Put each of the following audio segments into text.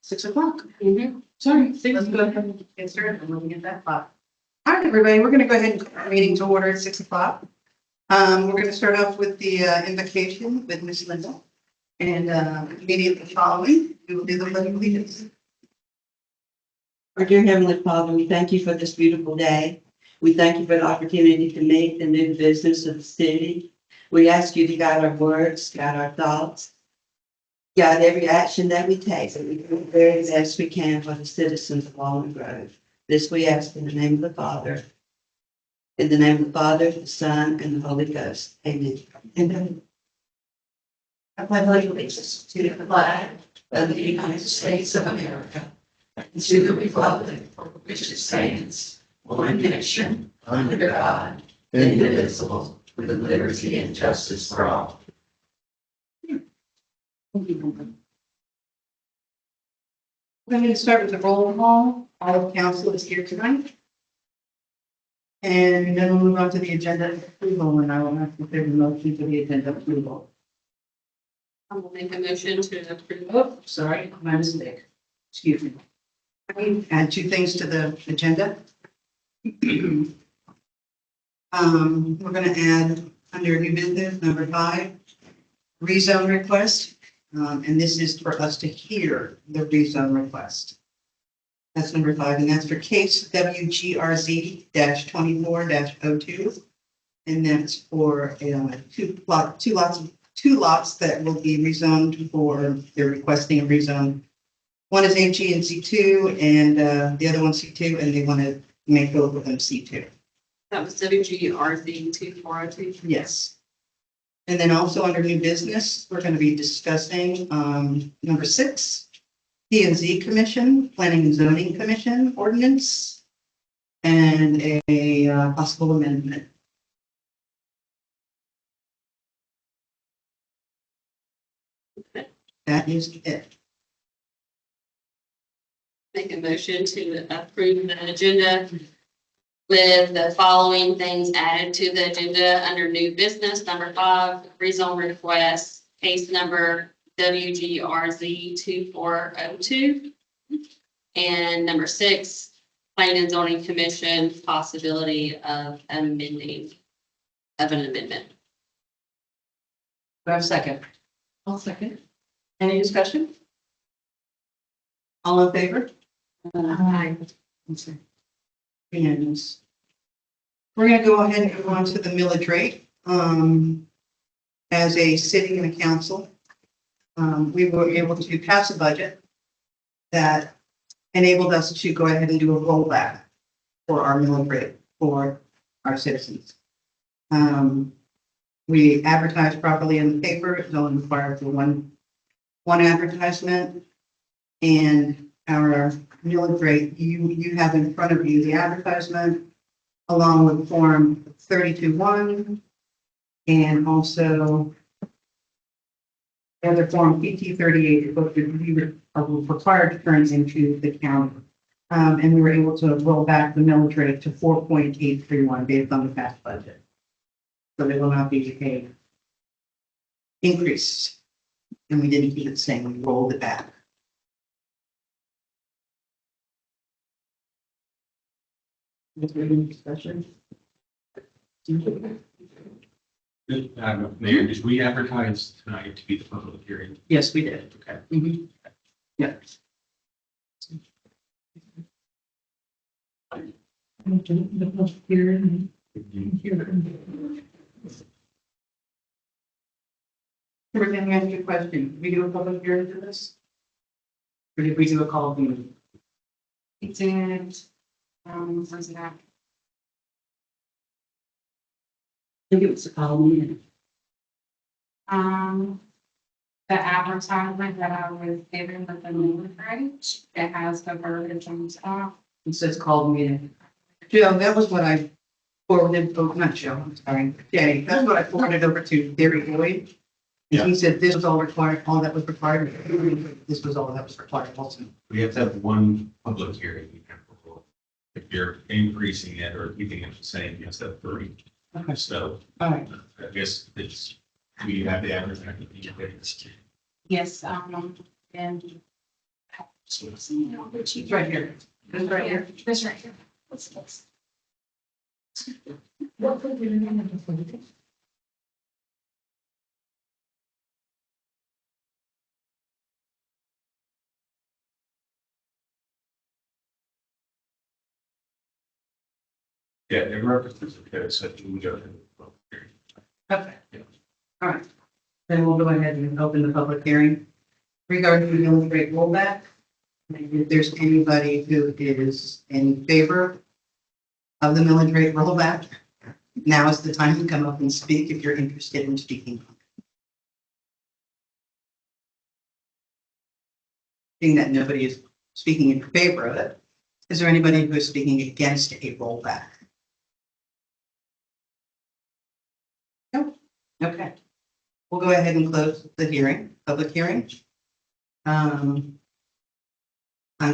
6 o'clock. Mm-hmm. Sorry, let's go ahead and get started. I'm looking at that clock. All right, everybody, we're gonna go ahead and call our meeting to order at 6 o'clock. We're gonna start off with the invocation with Miss Linda. And immediately following, we will do the pledge of allegiance. Our dear Heavenly Father, we thank you for this beautiful day. We thank you for the opportunity to make the new business of the city. We ask you to guide our words, guide our thoughts, guide every action that we take, so we do the very best we can for the citizens of Walnut Grove. This we ask in the name of the Father. In the name of the Father, the Son, and the Holy Ghost. Amen. Amen. I pledge allegiance to the flag of the United States of America and to the republic for which it stands, one nation, under God, indivisible, with liberty and justice for all. We're going to start with the roll call. All of council is here tonight. And then we'll move on to the agenda approval, and I will have to give a motion to the agenda approval. I will make a motion to approve. Oh, sorry, my mistake. Excuse me. I need to add two things to the agenda. We're going to add under new business, number 5, rezone request. And this is for us to hear the rezone request. That's number 5, and that's for case WGRZ-24-02. And that's for two lots that will be rezoned for, they're requesting a rezone. One is HE and C2, and the other one's C2, and they want to make both of them C2. That was WGRZ 2402. Yes. And then also under new business, we're going to be discussing number 6, P&Z Commission, Planning and Zoning Commission ordinance, and a possible amendment. That is it. Make a motion to approve the agenda with the following things added to the agenda under new business. Number 5, rezone request, case number WGRZ 2402. And number 6, Planning and Zoning Commission, possibility of an amendment. Do I have a second? I'll second. Any discussion? All in favor? Aye. Unanimous. We're going to go ahead and go on to the millage rate. As a city and a council, we were able to pass a budget that enabled us to go ahead and do a rollback for our millage rate for our citizens. We advertised properly in the paper. It's only required for one advertisement, and our millage rate, you have in front of you the advertisement along with form 32-1 and also the other form PT 38, but we are required to turn into the county. And we were able to roll back the millage rate to 4.831 based on the past budget. So there will not be a increase. And we didn't keep it the same, we rolled it back. Is there any discussion? Mayor, did we advertise tonight to be the public hearing? Yes, we did. Okay. Mhm. Yeah. The public hearing. Let me ask you a question. Did we do a public hearing for this? Or did we do a call meeting? We did, where's that? I think it was a call meeting. The advertisement that I was given with the new page, it has the verbiage on top. It says call meeting. Joe, that was what I forwarded, oh, not Joe, I'm sorry, Jay, that's what I forwarded over to Gary Boyd. Yeah. He said this was all required, all that was required, this was all that was required also. We have to have one public hearing. If you're increasing it or keeping it the same, you have to have 3. Okay. So All right, I guess it's, we have the advertising. Yes, and It's right here. It's right here. This right here. What's this? Yeah, it references the code, so you would go to the public hearing. Okay. All right. Then we'll go ahead and open the public hearing regarding the millage rate rollback. And if there's anybody who is in favor of the millage rate rollback, now is the time to come up and speak if you're interested in speaking. Seeing that nobody is speaking in favor of it, is there anybody who is speaking against a rollback? Nope. Okay. We'll go ahead and close the hearing, public hearing. I'm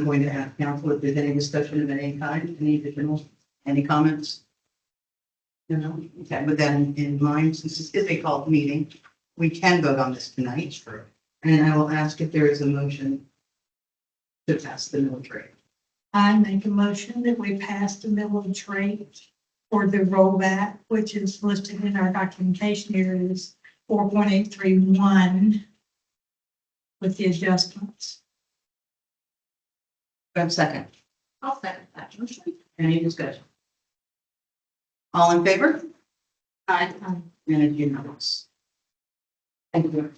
going to ask council if there's any discussion of any kind, any additional, any comments? No, okay, with that in mind, since this is a called meeting, we can vote on this tonight. Sure. And I will ask if there is a motion to pass the millage rate. I make a motion that we pass the millage rate for the rollback, which is listed in our documentation here is 4.831 with the adjustments. Do I have a second? I'll second that motion. Any discussion? All in favor? Aye. And it's unanimous. Thank you.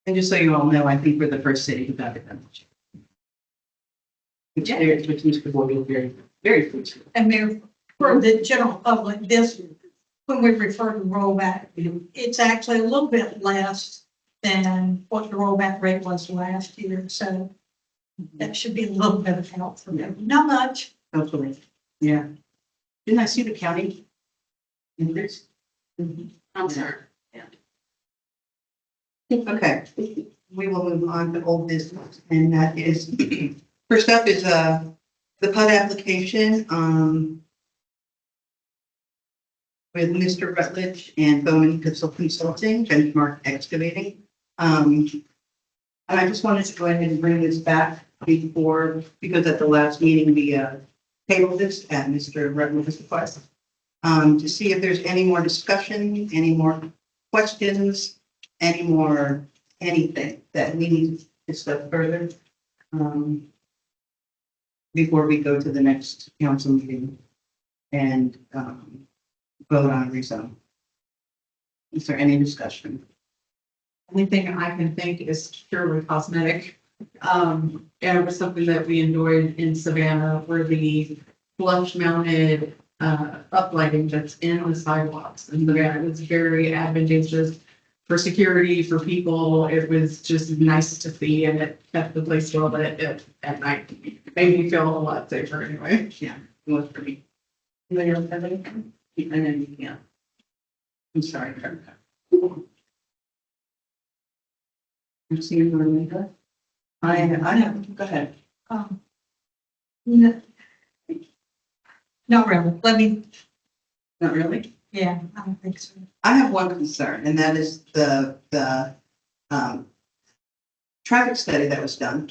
And just so you all know, I think we're the first city who got it done. Which Mr. Boyd is very, very pleased with. And Mayor, for the general public, this, when we refer to rollback, it's actually a little bit less than what the rollback rate was last year. So that should be a little bit of help for them. Not much. Hopefully, yeah. Didn't I see the county increase? I'm sorry. Okay, we will move on to old business, and that is, first up is, the PUD application, with Mr. Rutledge and Bowman Consulting, Benchmark Excavating. And I just wanted to go ahead and bring this back before, because at the last meeting, we, tabled this at Mr. Rutledge's request, to see if there's any more discussion, any more questions, any more, anything that we need to discuss further, before we go to the next council meeting and, vote on rezone. Is there any discussion? Only thing I can think is purely cosmetic. And it was something that we enjoyed in Savannah where the flush mounted uplighting that's in the sidewalks. And Savannah was very advantageous for security, for people. It was just nice to see and it kept the place well lit at night. Made me feel a lot safer anyway. Yeah, it was for me. Anybody else have anything? And then you can. I'm sorry, Erica. I'm seeing Linda. I have, go ahead. No, not really. Let me, Not really. yeah, I don't think so. I have one concern, and that is the traffic study that was done.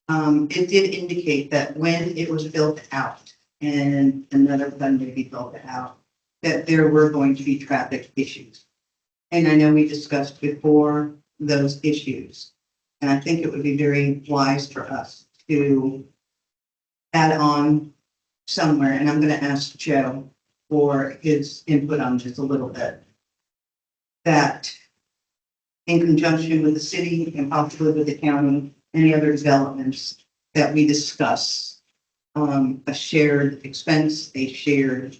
It did indicate that when it was built out and another one may be built out, that there were going to be traffic issues. And I know we discussed before those issues. And I think it would be very wise for us to add on somewhere, and I'm going to ask Joe for his input on this a little bit, that in conjunction with the city and possibly with the county, any other developments that we discuss, a shared expense, a shared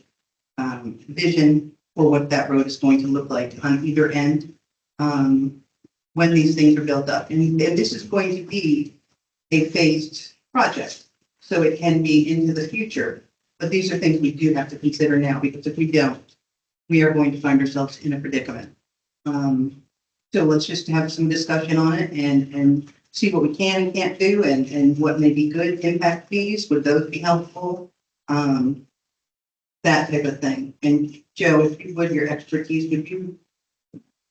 vision for what that road is going to look like on either end when these things are built up. And this is going to be a phased project, so it can be into the future. But these are things we do have to consider now, because if we don't, we are going to find ourselves in a predicament. So let's just have some discussion on it and see what we can and can't do and what may be good impact fees. Would those be helpful? That type of thing. And Joe, if you would, your expertise, would you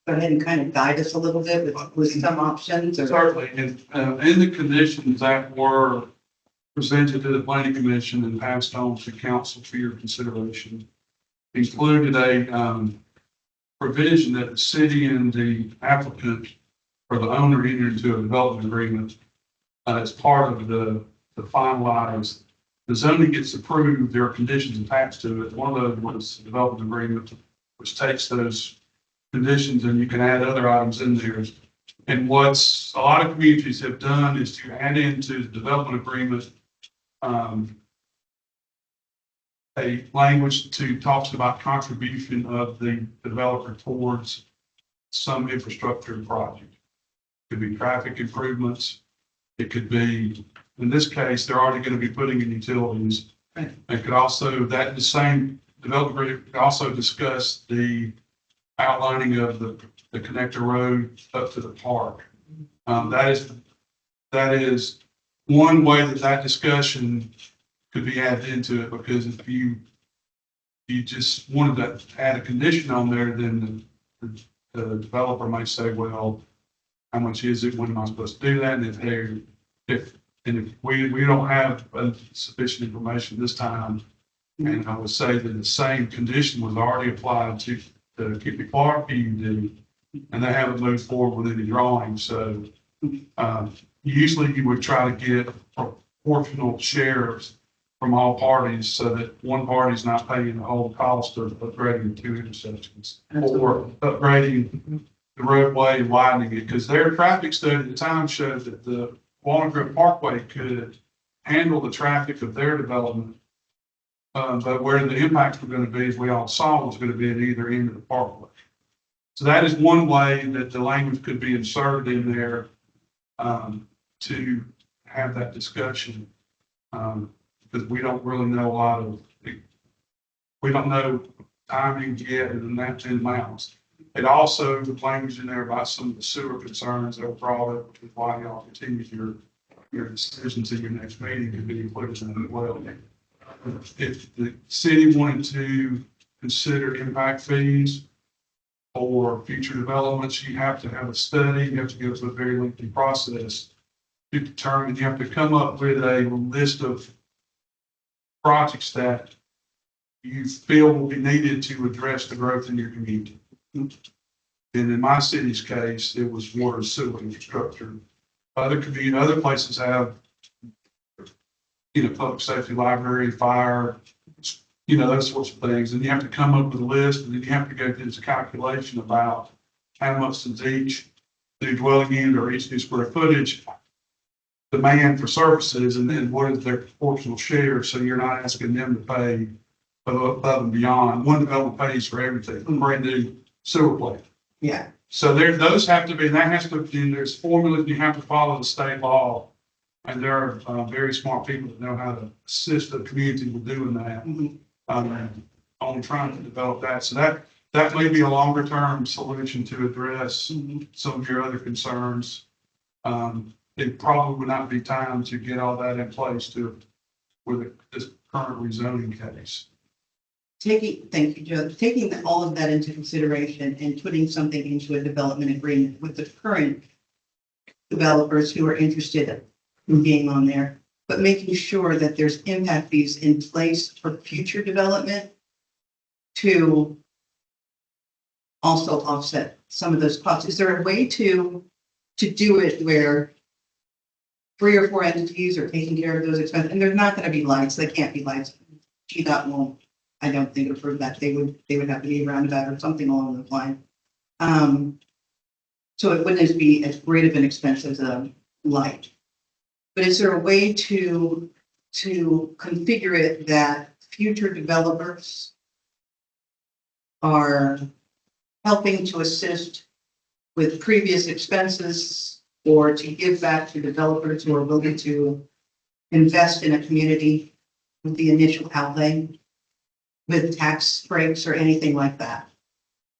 go ahead and kind of guide us a little bit with some options or? Certainly, in the conditions that were presented to the planning commission and passed on to council for your consideration, included a provision that the city and the applicant or the owner enter into a development agreement as part of the finalized. The zoning gets approved, there are conditions attached to it. One of those was the development agreement, which takes those conditions and you can add other items in there. And what's a lot of communities have done is to add into the development agreement a language to talks about contribution of the developer towards some infrastructure project. It could be traffic improvements. It could be, in this case, they're already going to be putting in utilities. Right. It could also, that the same development agreement could also discuss the outlining of the connector road up to the park. That is one way that discussion could be added into it, because if you just wanted to add a condition on there, then the developer might say, well, how much is it? When am I supposed to do that? And if we don't have sufficient information this time, and I would say that the same condition was already applied to the Kippy Park PUD, and they haven't moved forward with any drawings. So usually you would try to get proportional shares from all parties so that one party is not paying the whole cost of upgrading two intersections or upgrading the roadway and widening it. Because their traffic study at the time showed that the Walnut Grove Parkway could handle the traffic of their development. But where the impacts were going to be, as we all saw, was going to be at either end of the parkway. So that is one way that the language could be inserted in there to have that discussion. Because we don't really know a lot of, we don't know timing yet and that in amounts. It also, the language in there about some of the sewer concerns that were brought up, which is why y'all continue your decisions in your next meeting could be included in it as well. If the city wanted to consider impact fees for future developments, you have to have a study, you have to go through a very lengthy process to determine, you have to come up with a list of projects that you feel will be needed to address the growth in your community. And in my city's case, it was water and sewer infrastructure. Other places have, public safety, library, fire, those sorts of things. And you have to come up with a list, and then you have to go through this calculation about how much does each new dwelling unit or each new square footage demand for services, and then what is their proportional share, so you're not asking them to pay above and beyond. One development pays for everything, a brand new sewer plant. Yeah. So those have to be, that has to be, there's formulas, you have to follow the state law, and there are very smart people that know how to assist the community with doing that. On trying to develop that. So that may be a longer term solution to address some of your other concerns. It probably would not be time to get all that in place with this current rezoning case. Thank you, Joe. Taking all of that into consideration and putting something into a development agreement with the current developers who are interested in being on there, but making sure that there's impact fees in place for future development to also offset some of those costs. Is there a way to do it where 3 or 4 entities are taking care of those expenses? And there's not going to be lights. They can't be lights. GDOT won't, I don't think, approve that. They would have to be roundabout or something along those lines. So it wouldn't be as great of an expense as a light. But is there a way to configure it that future developers are helping to assist with previous expenses or to give back to developers who are willing to invest in a community with the initial outlay, with tax breaks or anything like that?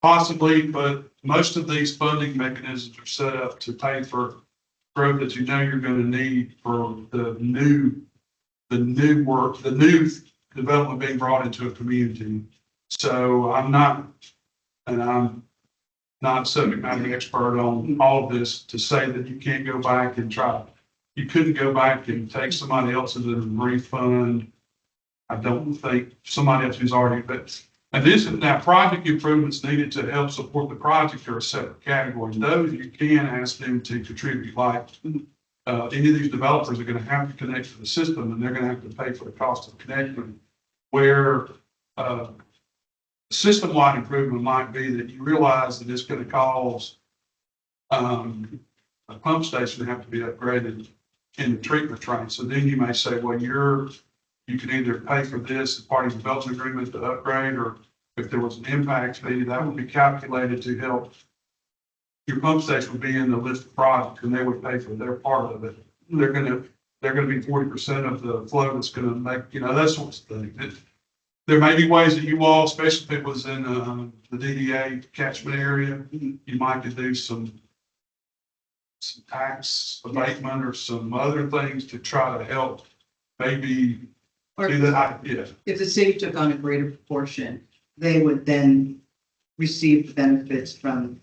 Possibly, but most of these funding mechanisms are set up to pay for growth that you're going to need for the new development being brought into a community. So I'm not not a subject matter expert on all of this to say that you can't go back and try. You couldn't go back and take somebody else's and refund. I don't think somebody else who's already, but, and this, now project improvements needed to help support the project are a separate category. Those you can ask them to contribute, like, any of these developers are gonna have to connect to the system and they're gonna have to pay for the cost of connecting. Where, system-wide improvement might be that you realize that it's gonna cause, a pump station to have to be upgraded in the treatment train. So then you may say, well, you can either pay for this as part of the development agreement to upgrade, or if there was an impact fee, that would be calculated to help. Your pump station would be in the list of projects and they would pay for their part of it. They're gonna be 40% of the flow that's gonna make, that sort of thing. There may be ways that you all, especially if it was in the DDA catchment area, you might could do some tax abatement or some other things to try to help maybe Or do that. Yeah. if the city took on a greater proportion, they would then receive the benefits from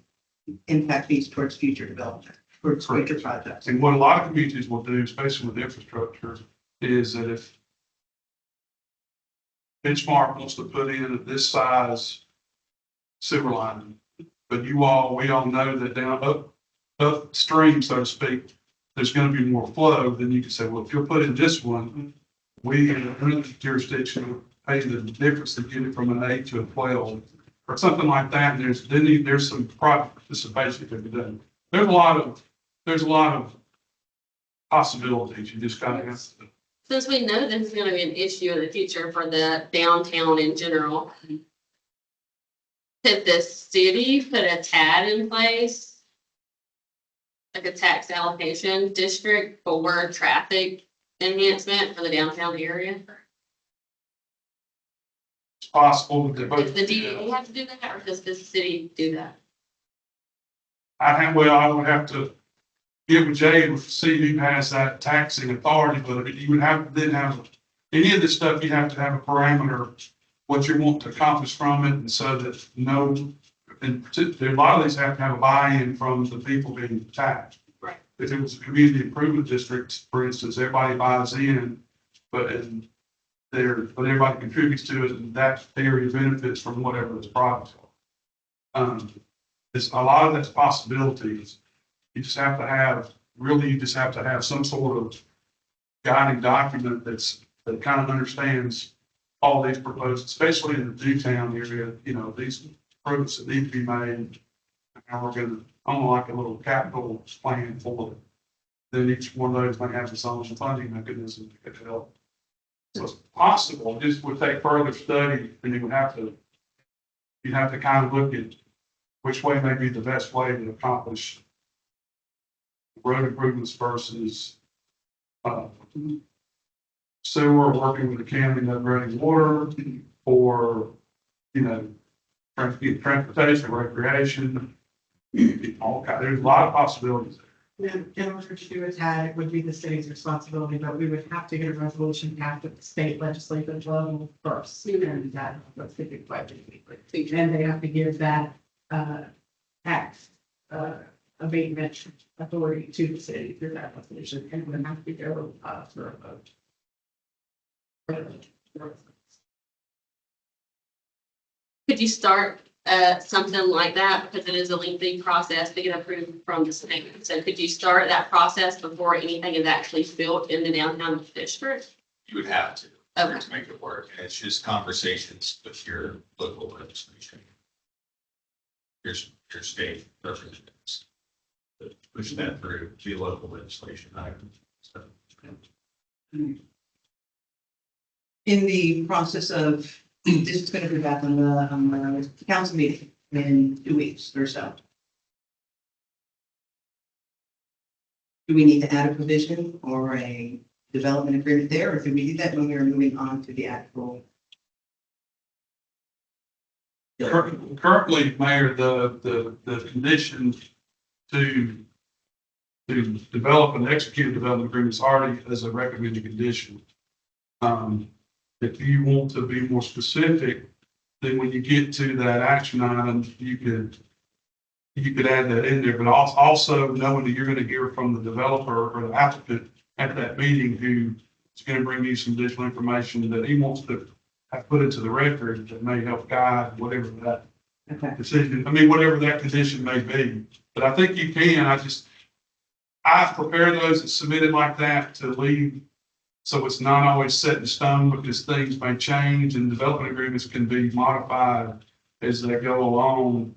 impact fees towards future development, towards future projects. And what a lot of communities will do, especially with infrastructure, is that if Benchmark wants to put in this size sewer line, but we all know that down upstream, so to speak, there's going to be more flow, then you can say, well, if you'll put in this one, we in the jurisdiction will pay the difference to get it from an 8 to a 12 or something like that. And there's some project participation that can be done. There's a lot of possibilities. You just gotta have to. Since we know this is gonna be an issue in the future for the downtown in general, could the city put a TAD in place? Like a tax allocation district for traffic enhancement for the downtown area? It's possible that they both. Does the DDA have to do that, or does the city do that? I would have to get with Jay and see who has that taxing authority, but you would have to then have any of this stuff, you have to have a parameter, what you want to accomplish from it, and so that and a lot of these have to have a buy-in from the people being taxed. Right. If it was a community improvement district, for instance, everybody buys in, but everybody contributes to it, and that area benefits from whatever this product is. It's a lot of that's possibilities. You just have to have some sort of guiding document that kind of understands all these proposed, especially in the Newtown area, these improvements that need to be made. And we're gonna, like a little capital plan for it. Then each one of those may have its own funding mechanism to help. So it's possible, it just would take further study, and you'd have to kind of look at which way may be the best way to accomplish road improvements versus sewer, working with the county, upgrading water, or, transportation, recreation, all kind, there's a lot of possibilities there. In order to do a TAD, it would be the city's responsibility, but we would have to get a resolution passed at the state legislative level first. And that, that's the big question. And they have to give that, tax, abatement authority to the city through that resolution, and it would have to go, for a vote. Could you start something like that, because it is a lengthy process to get approved from the state? So could you start that process before anything is actually built in the downtown district? You would have to. Okay. To make it work. And it's just conversations with your local legislation. Your state representatives. To push that through the local legislation. So, In the process of, this is going to be back on the council meeting in 2 weeks or so. Do we need to add a provision or a development agreement there, or can we do that when we are moving on to the actual? Currently, Mayor, the condition to develop and execute a development agreement is already as a recommended condition. If you want to be more specific, then when you get to that action item, you could you could add that in there, but also knowing that you're gonna hear from the developer or the applicant at that meeting who is gonna bring you some additional information that he wants to have put into the record that may help guide whatever that Okay. decision, I mean, whatever that condition may be. But I think you can, I prepare those and submit it like that to leave, so it's not always set in stone because things may change and development agreements can be modified as they go along.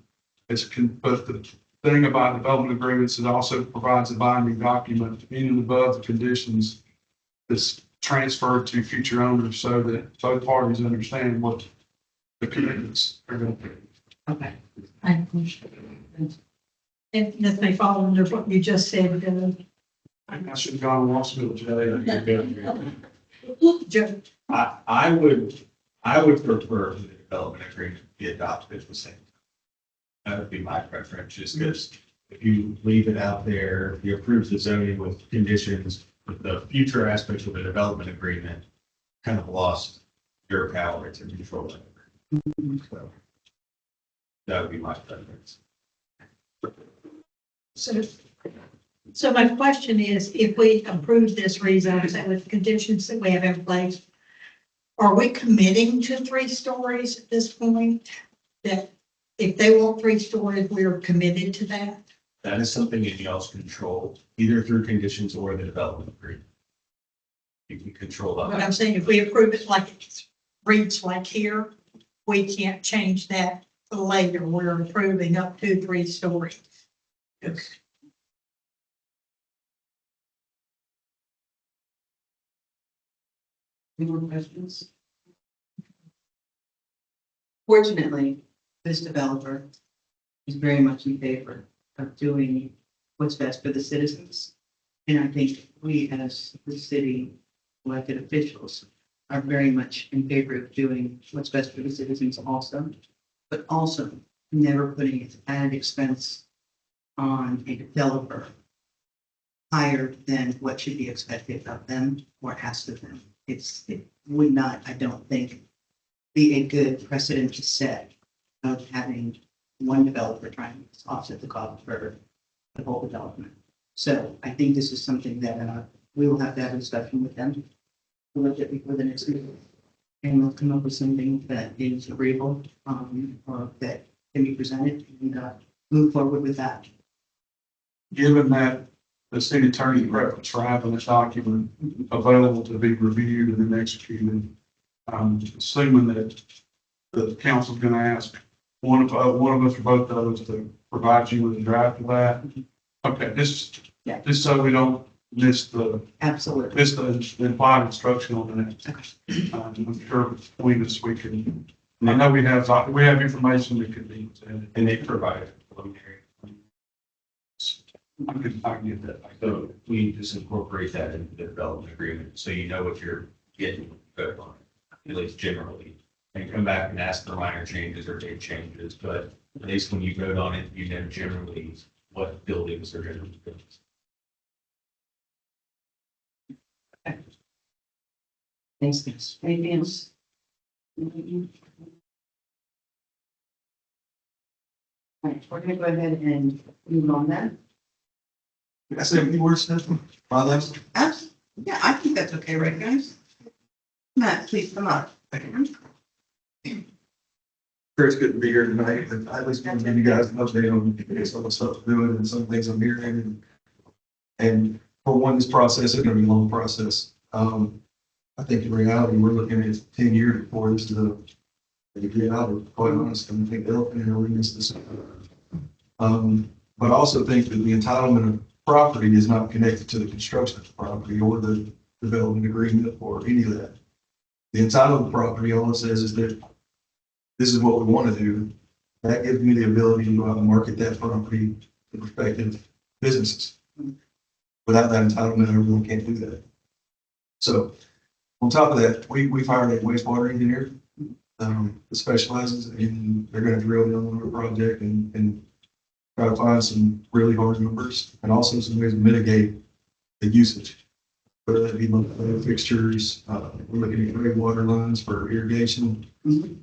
But the thing about development agreements, it also provides a binding document in and above the conditions that's transferred to future owners so that both parties understand what the commitments are going to be. Okay. And this may fall under what you just said, I should have gone and watched it today. Joe. I would prefer the development agreement be adopted at the same time. That would be my preference, just because if you leave it out there, if you approve the zoning with conditions, with the future aspects of the development agreement, kind of lost your power to control it. So that would be my preference. So my question is, if we approve this rezone and with the conditions that we have in place, are we committing to 3 stories at this point? That if they want 3 stories, we are committed to that? That is something in y'all's control, either through conditions or the development agreement. You can control But that. I'm saying if we approve it like it reads like here, we can't change that later. We're approving up to 3 stories. Yes. Any more questions? Fortunately, this developer is very much in favor of doing what's best for the citizens. And I think we, as the city elected officials, are very much in favor of doing what's best for the citizens also, but also never putting added expense on a developer higher than what should be expected of them or asked of them. It would not, I don't think, be a good precedent to set of having one developer trying to offset the cost for the whole development. So I think this is something that we will have to have a discussion with them. We'll look at before the next meeting. And we'll come up with something that is agreeable, or that can be presented and move forward with that. Given that the city attorney preference for having this document available to be reviewed and then executed, assuming that the council's going to ask one of us or both of us to provide you with a draft of that. Okay, just so we don't miss the Absolutely. implied instruction on that. I'm sure between us we can. I know we have information that could be presented. And they provide a preliminary. I can get that. So we just incorporate that into the development agreement, so you know what you're getting voted on, at least generally. And come back and ask for minor changes or big changes, but at least when you vote on it, you know generally what buildings are going to be built. Thanks, guys. Anything else? All right, we're gonna go ahead and move on then. Can I say a few words, Stephen? Yeah, I think that's okay, right, guys? Matt, please come up. Sure, it's good to be here tonight, but I at least want to give you guys an update on some of the stuff I'm doing and some of the things I'm hearing. And for one, this process is going to be a long process. I think in reality, we're looking at 10 years before this is a reality, quite honest. I think the elephant in the room is this. But I also think that the entitlement of property is not connected to the construction of the property or the development agreement or any of that. The entitlement of property, all it says is that this is what we want to do. That gives me the ability to go out and market that property to prospective businesses. Without that entitlement, I really can't do that. So on top of that, we've hired a wastewater engineer that specializes in, they're going to drill down on our project and try to find some really hard numbers and also some ways to mitigate the usage. Whether that be fixtures, we're looking at gray water lines for irrigation,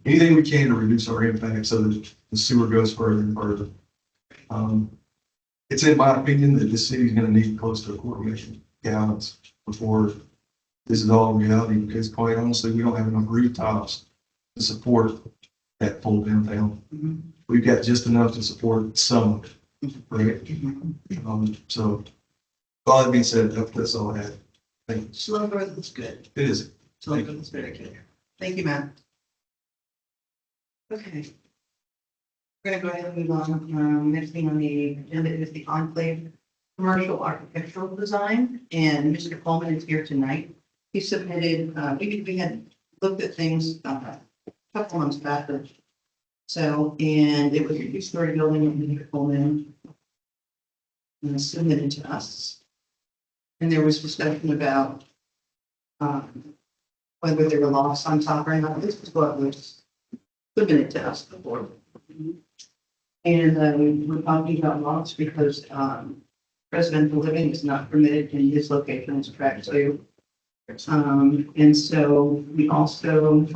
anything we can to reduce our impact so that the sewer goes further and further. It's in my opinion that this city is gonna need close to 250,000 gallons before this is all reality, because quite honestly, we don't have enough rooftops to support that full downtown. We've got just enough to support some of it, right? So, all that being said, that's all I had. Thank you. Slow growth is good. It is. Slow growth is very good. Thank you, Matt. Okay. We're gonna go ahead and move on. Next thing on the agenda is the enclave commercial architectural design, and Mr. Coleman is here tonight. He submitted, we had looked at things a couple months back. So, and it was a two-story building that Mr. Coleman submitted to us. And there was discussion about whether there were lofts on top or not. This is what was submitted to us before. And we're talking about lofts because residential living is not permitted in this location, it's tract 2. And so we also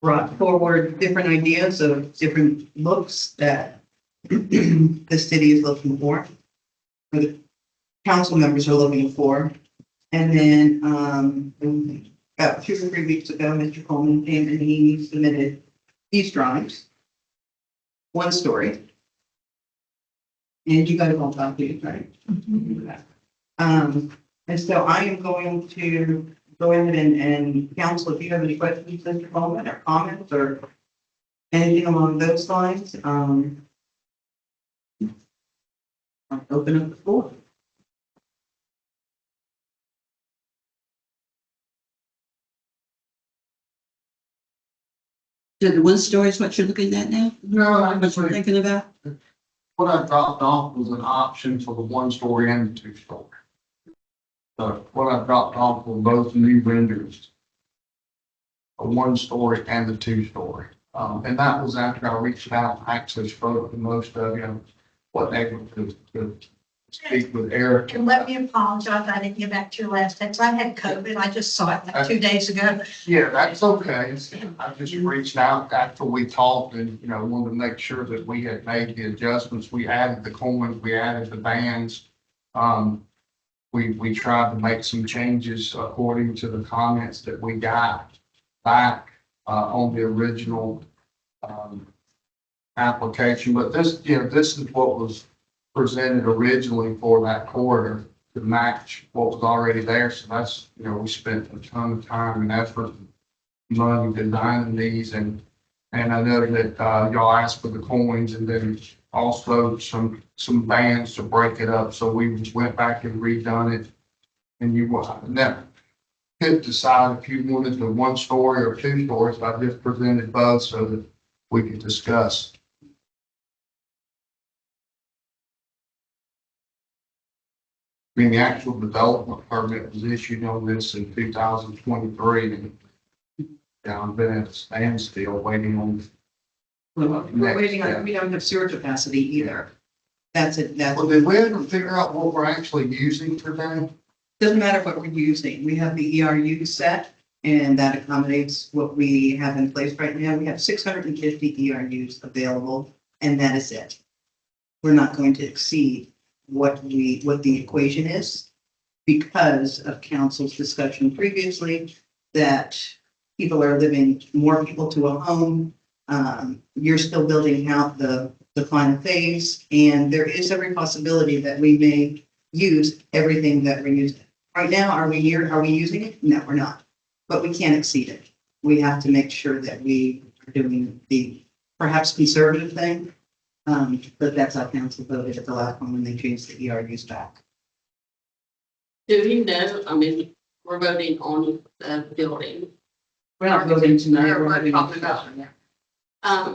brought forward different ideas of different looks that the city is looking for, or the council members are looking for. And then about 2 or 3 weeks ago, Mr. Coleman came and he submitted these drawings, 1 story. And you guys all got these, right? And so I am going to go ahead and counsel, if you have any questions, Mr. Coleman, or comments, or anything along those lines, I'll open up the floor. So the 1 story is what you're looking at now? No, What you're actually, thinking about? what I dropped off was an option for the 1 story and the 2 story. So what I dropped off were both new renders. A 1 story and the 2 story. And that was after I reached out, actually spoke to most of you, what they could speak with Eric. And let me apologize, I didn't get back to your last text. I had COVID. I just saw it like 2 days ago. Yeah, that's okay. I just reached out after we talked and, wanted to make sure that we had made the adjustments. We added the coins, we added the bands. We tried to make some changes according to the comments that we got back, on the original, application. But this is what was presented originally for that corridor to match what was already there. So that's, we spent a ton of time and effort and money designing these, and I know that, y'all asked for the coins and then also some bands to break it up. So we went back and redone it. And you never could decide if you wanted the 1 story or 2 stories. I just presented both so that we could discuss. I mean, the actual development permit was issued on this in 2023, and I've been at a standstill waiting on. We're waiting on, we don't have sewer capacity either. That's it, Well, did we ever figure out what we're actually using for that? doesn't matter what we're using. We have the ERU set, and that accommodates what we have in place right now. We have 650 ERUs available, and that is it. We're not going to exceed what the equation is because of council's discussion previously that people are living, more people to a home. You're still building out the final phase, and there is every possibility that we may use everything that we're using. Right now, are we using it? No, we're not, but we can't exceed it. We have to make sure that we are doing the perhaps conservative thing. But that's how council voted at the last one when they changed the ERUs back. Do we know, we're voting on the building. We're not voting tonight. We're having a Probably not.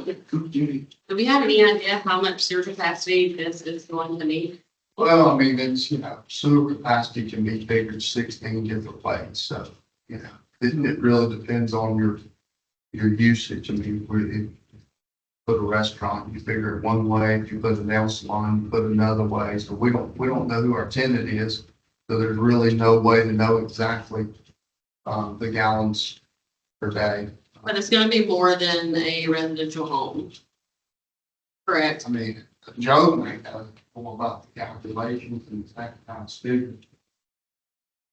discussion. Do we have any idea how much sewer capacity this is going to need? Well, I mean, it's, sewer capacity can be figured 16 different ways. So, it really depends on your usage. I mean, if you put a restaurant, you figure it one way. If you put a nail salon, you put it another way. So we don't know who our tenant is. So there's really no way to know exactly, the gallons per day. But it's gonna be more than a residential home. Correct. I mean, Joe may know more about the calculations and that kind of stuff.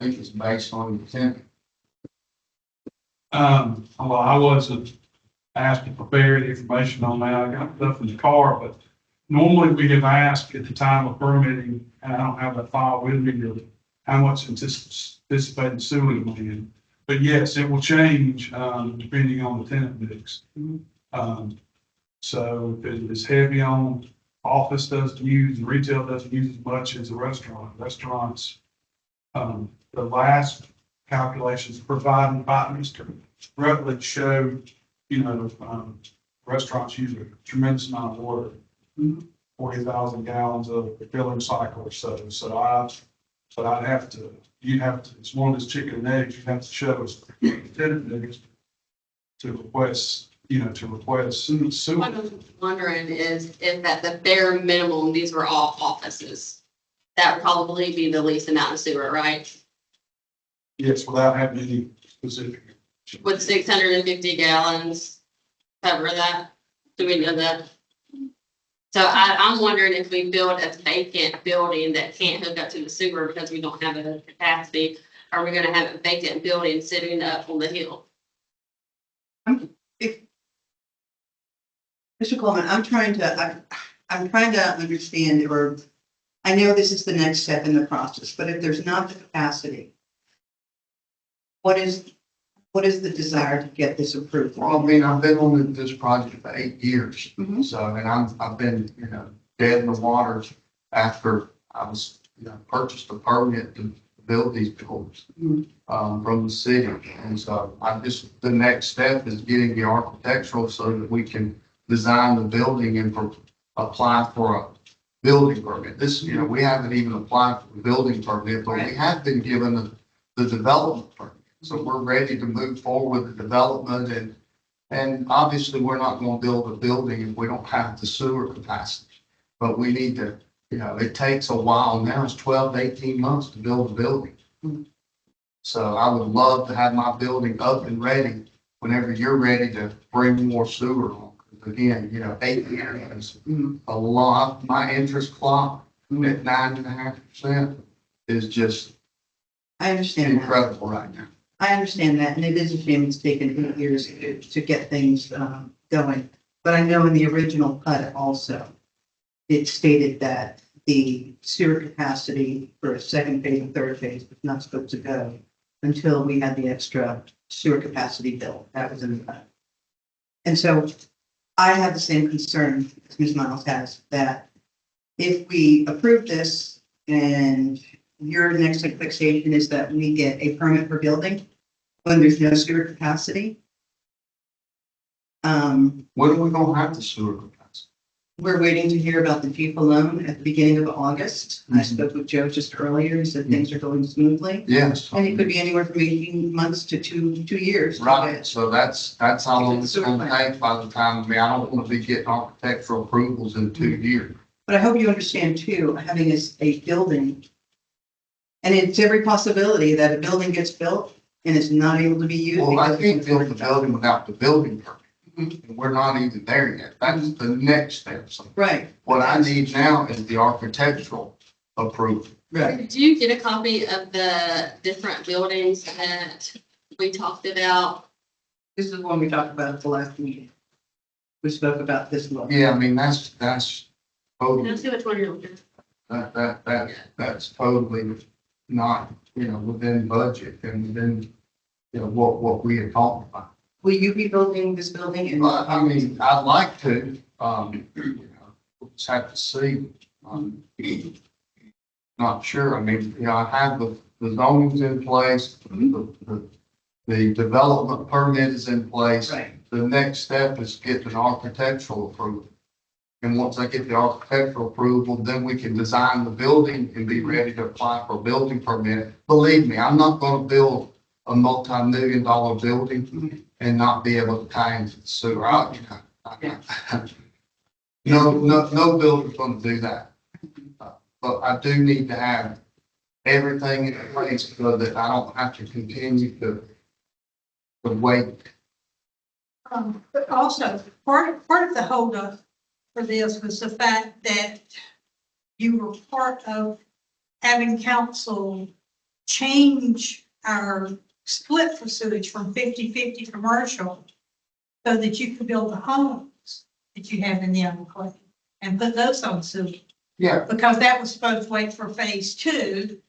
I think it's based on the tenant. Well, I wasn't asked to prepare the information on that. I got stuff in the car, but normally we have asked at the time of permitting, and I don't have that file with me, of how much anticipated sewer demand. But yes, it will change, depending on the tenant mix. So if it's heavy on office doesn't use, and retail doesn't use as much as a restaurant. Restaurants, the last calculations provided by Mr. Rutledge showed, restaurants use a tremendous amount of water. 40,000 gallons of filling cycle or so. So I'd have to, it's one of those chicken and eggs, you'd have to show us the tenant mix to request sewer. What I'm wondering is if at the bare minimum, these were all offices. That would probably be the least amount of sewer, right? Yes, without having any specific. Would 650 gallons cover that? Do we know that? So I'm wondering if we build a vacant building that can't hook up to the sewer because we don't have a capacity, are we gonna have a vacant building sitting up on the hill? Mr. Coleman, I'm trying to understand, or I know this is the next step in the process, but if there's not the capacity, what is the desire to get this approved? Well, I mean, I've been on this project for 8 years. Mhm. So, and I've been, dead in the water after I was, purchased a permit to build these buildings, from the city. And so the next step is getting the architectural so that we can design the building and apply for a building permit. This, we haven't even applied for the building permit, but we have been given the development permit. So we're ready to move forward with the development and obviously we're not going to build a building if we don't have the sewer capacity. But we need to, it takes a while now. It's 12 to 18 months to build a building. So I would love to have my building up and ready whenever you're ready to bring more sewer on. Again, 8 years is a lot. My interest clock at 9.5% is just I understand that. incredible right now. I understand that, and it is a shame it's taken 8 years to get things going. But I know in the original PUD also, it stated that the sewer capacity for a second phase and third phase was not supposed to go until we had the extra sewer capacity bill. That was in the PUD. And so I have the same concern as Ms. Miles has, that if we approve this and your next expectation is that we get a permit for building when there's no sewer capacity. When are we gonna have the sewer capacity? We're waiting to hear about the chief alone at the beginning of August. I spoke with Joe just earlier. He said things are going smoothly. Yes. And it could be anywhere from 18 months to two years. to Right, get- so that's how long it's gonna take by the time, I don't wanna be getting architectural approvals in 2 years. But I hope you understand too, having a building. And it's every possibility that a building gets built and it's not able to be used. Well, I because can't it's build the building without the building permit. Mhm. We're not even there yet. That's the next step. So Right, what I need now is the architectural approval. right. Did you get a copy of the different buildings that we talked about? This is one we talked about at the last meeting. We spoke about this one. Yeah, I mean, that's Can I totally, see which one you're looking at? that's totally not, within budget and within, what we had talked about. Will you be building this building? in- But, I mean, I'd like to, we'll just have to see. Not sure. I mean, I have the zonings in place, the development permit is in place. Right. The next step is get an architectural approval. And once I get the architectural approval, then we can design the building and be ready to apply for a building permit. Believe me, I'm not gonna build a multi-million-dollar building and not be able to tie into the sewer. No builder's gonna do that. But I do need to have everything in place so that I don't have to continue to wait. But also, part of the holdup for this was the fact that you were part of having council change our split for sewage from 50-50 commercial so that you could build the homes that you have in the enclave and put those on sewage. Yeah, Because that was supposed to wait for phase two.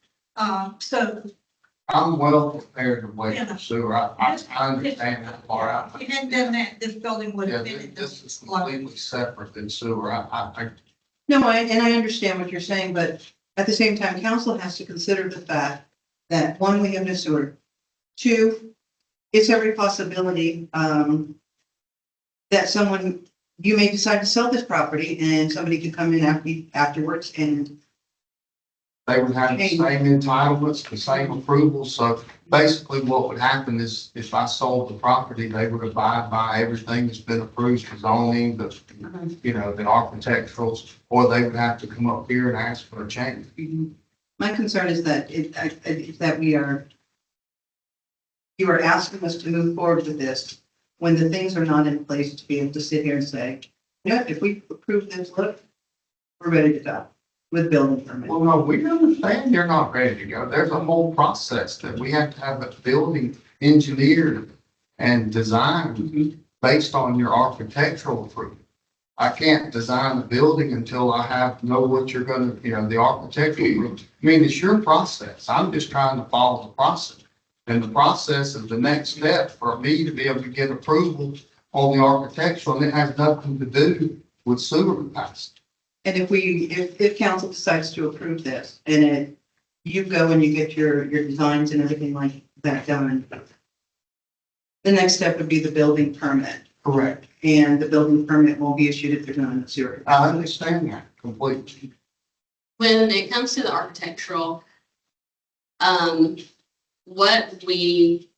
So I'm well prepared to wait for sewer. I understand that part. if you hadn't done that, this building would Yeah, have been. this is completely separate than sewer. No, and I understand what you're saying, but at the same time, council has to consider the fact that, one, we have no sewer. Two, it's every possibility, that someone, you may decide to sell this property and somebody could come in afterwards and, They would have the same entitlements, the same approvals. So basically what would happen is if I sold the property, they would abide by everything that's been approved for zoning, the, the architecturals, or they would have to come up here and ask for a change. my concern is that you are asking us to move forward with this when the things are not in place to be able to sit here and say, if we approve this, look, we're ready to go with building permit. Well, no, we understand you're not ready to go. There's a whole process that we have to have a building engineered and designed based on your architectural approval. I can't design a building until I know what you're gonna, the architectural approval. I mean, it's your process. I'm just trying to follow the process. And the process is the next step for me to be able to get approval on the architectural, and it has nothing to do with sewer capacity. And if council decides to approve this and you go and you get your designs and everything like that done, the next step would be the building permit. Correct. And the building permit won't be issued if they're not in the sewer. I understand that completely. When it comes to the architectural, what we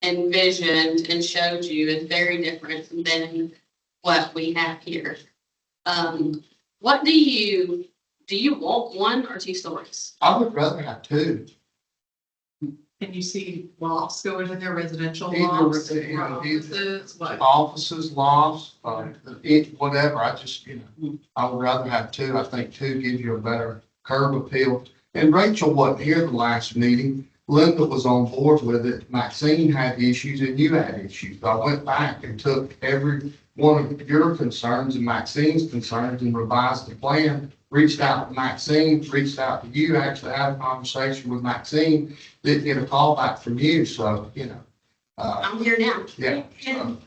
envisioned and showed you is very different than what we have here. What do you want 1 or 2 stories? I would rather have two. Can you see lofts going in there, residential Either, lofts, either offices, what? offices, lofts, whatever. I would rather have two. I think two gives you a better curb appeal. And Rachel wasn't here the last meeting. Linda was on board with it. Maxine had issues and you had issues. I went back and took every one of your concerns and Maxine's concerns and revised the plan, reached out to Maxine, reached out to you, actually had a conversation with Maxine, didn't get a call back from you. So, I'm here now. yeah. And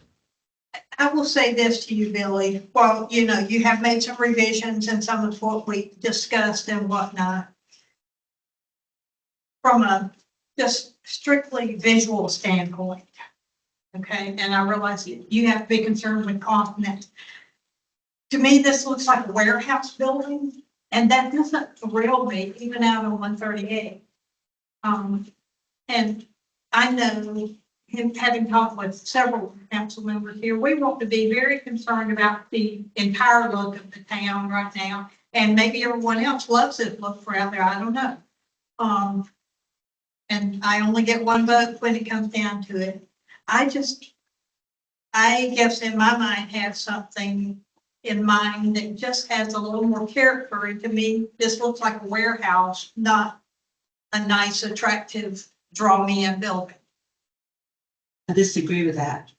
I will say this to you, Billy, while, you have made some revisions and some of what we discussed and whatnot. From a just strictly visual standpoint, okay, and I realize you have to be concerned with confidence. To me, this looks like a warehouse building, and that doesn't thrill me, even out on 138. And I know, having talked with several council members here, we want to be very concerned about the entire look of the town right now, and maybe everyone else loves this look for out there, I don't know. And I only get one vote when it comes down to it. I guess in my mind have something in mind that just has a little more character. And to me, this looks like a warehouse, not a nice, attractive, draw me in building. I disagree with that.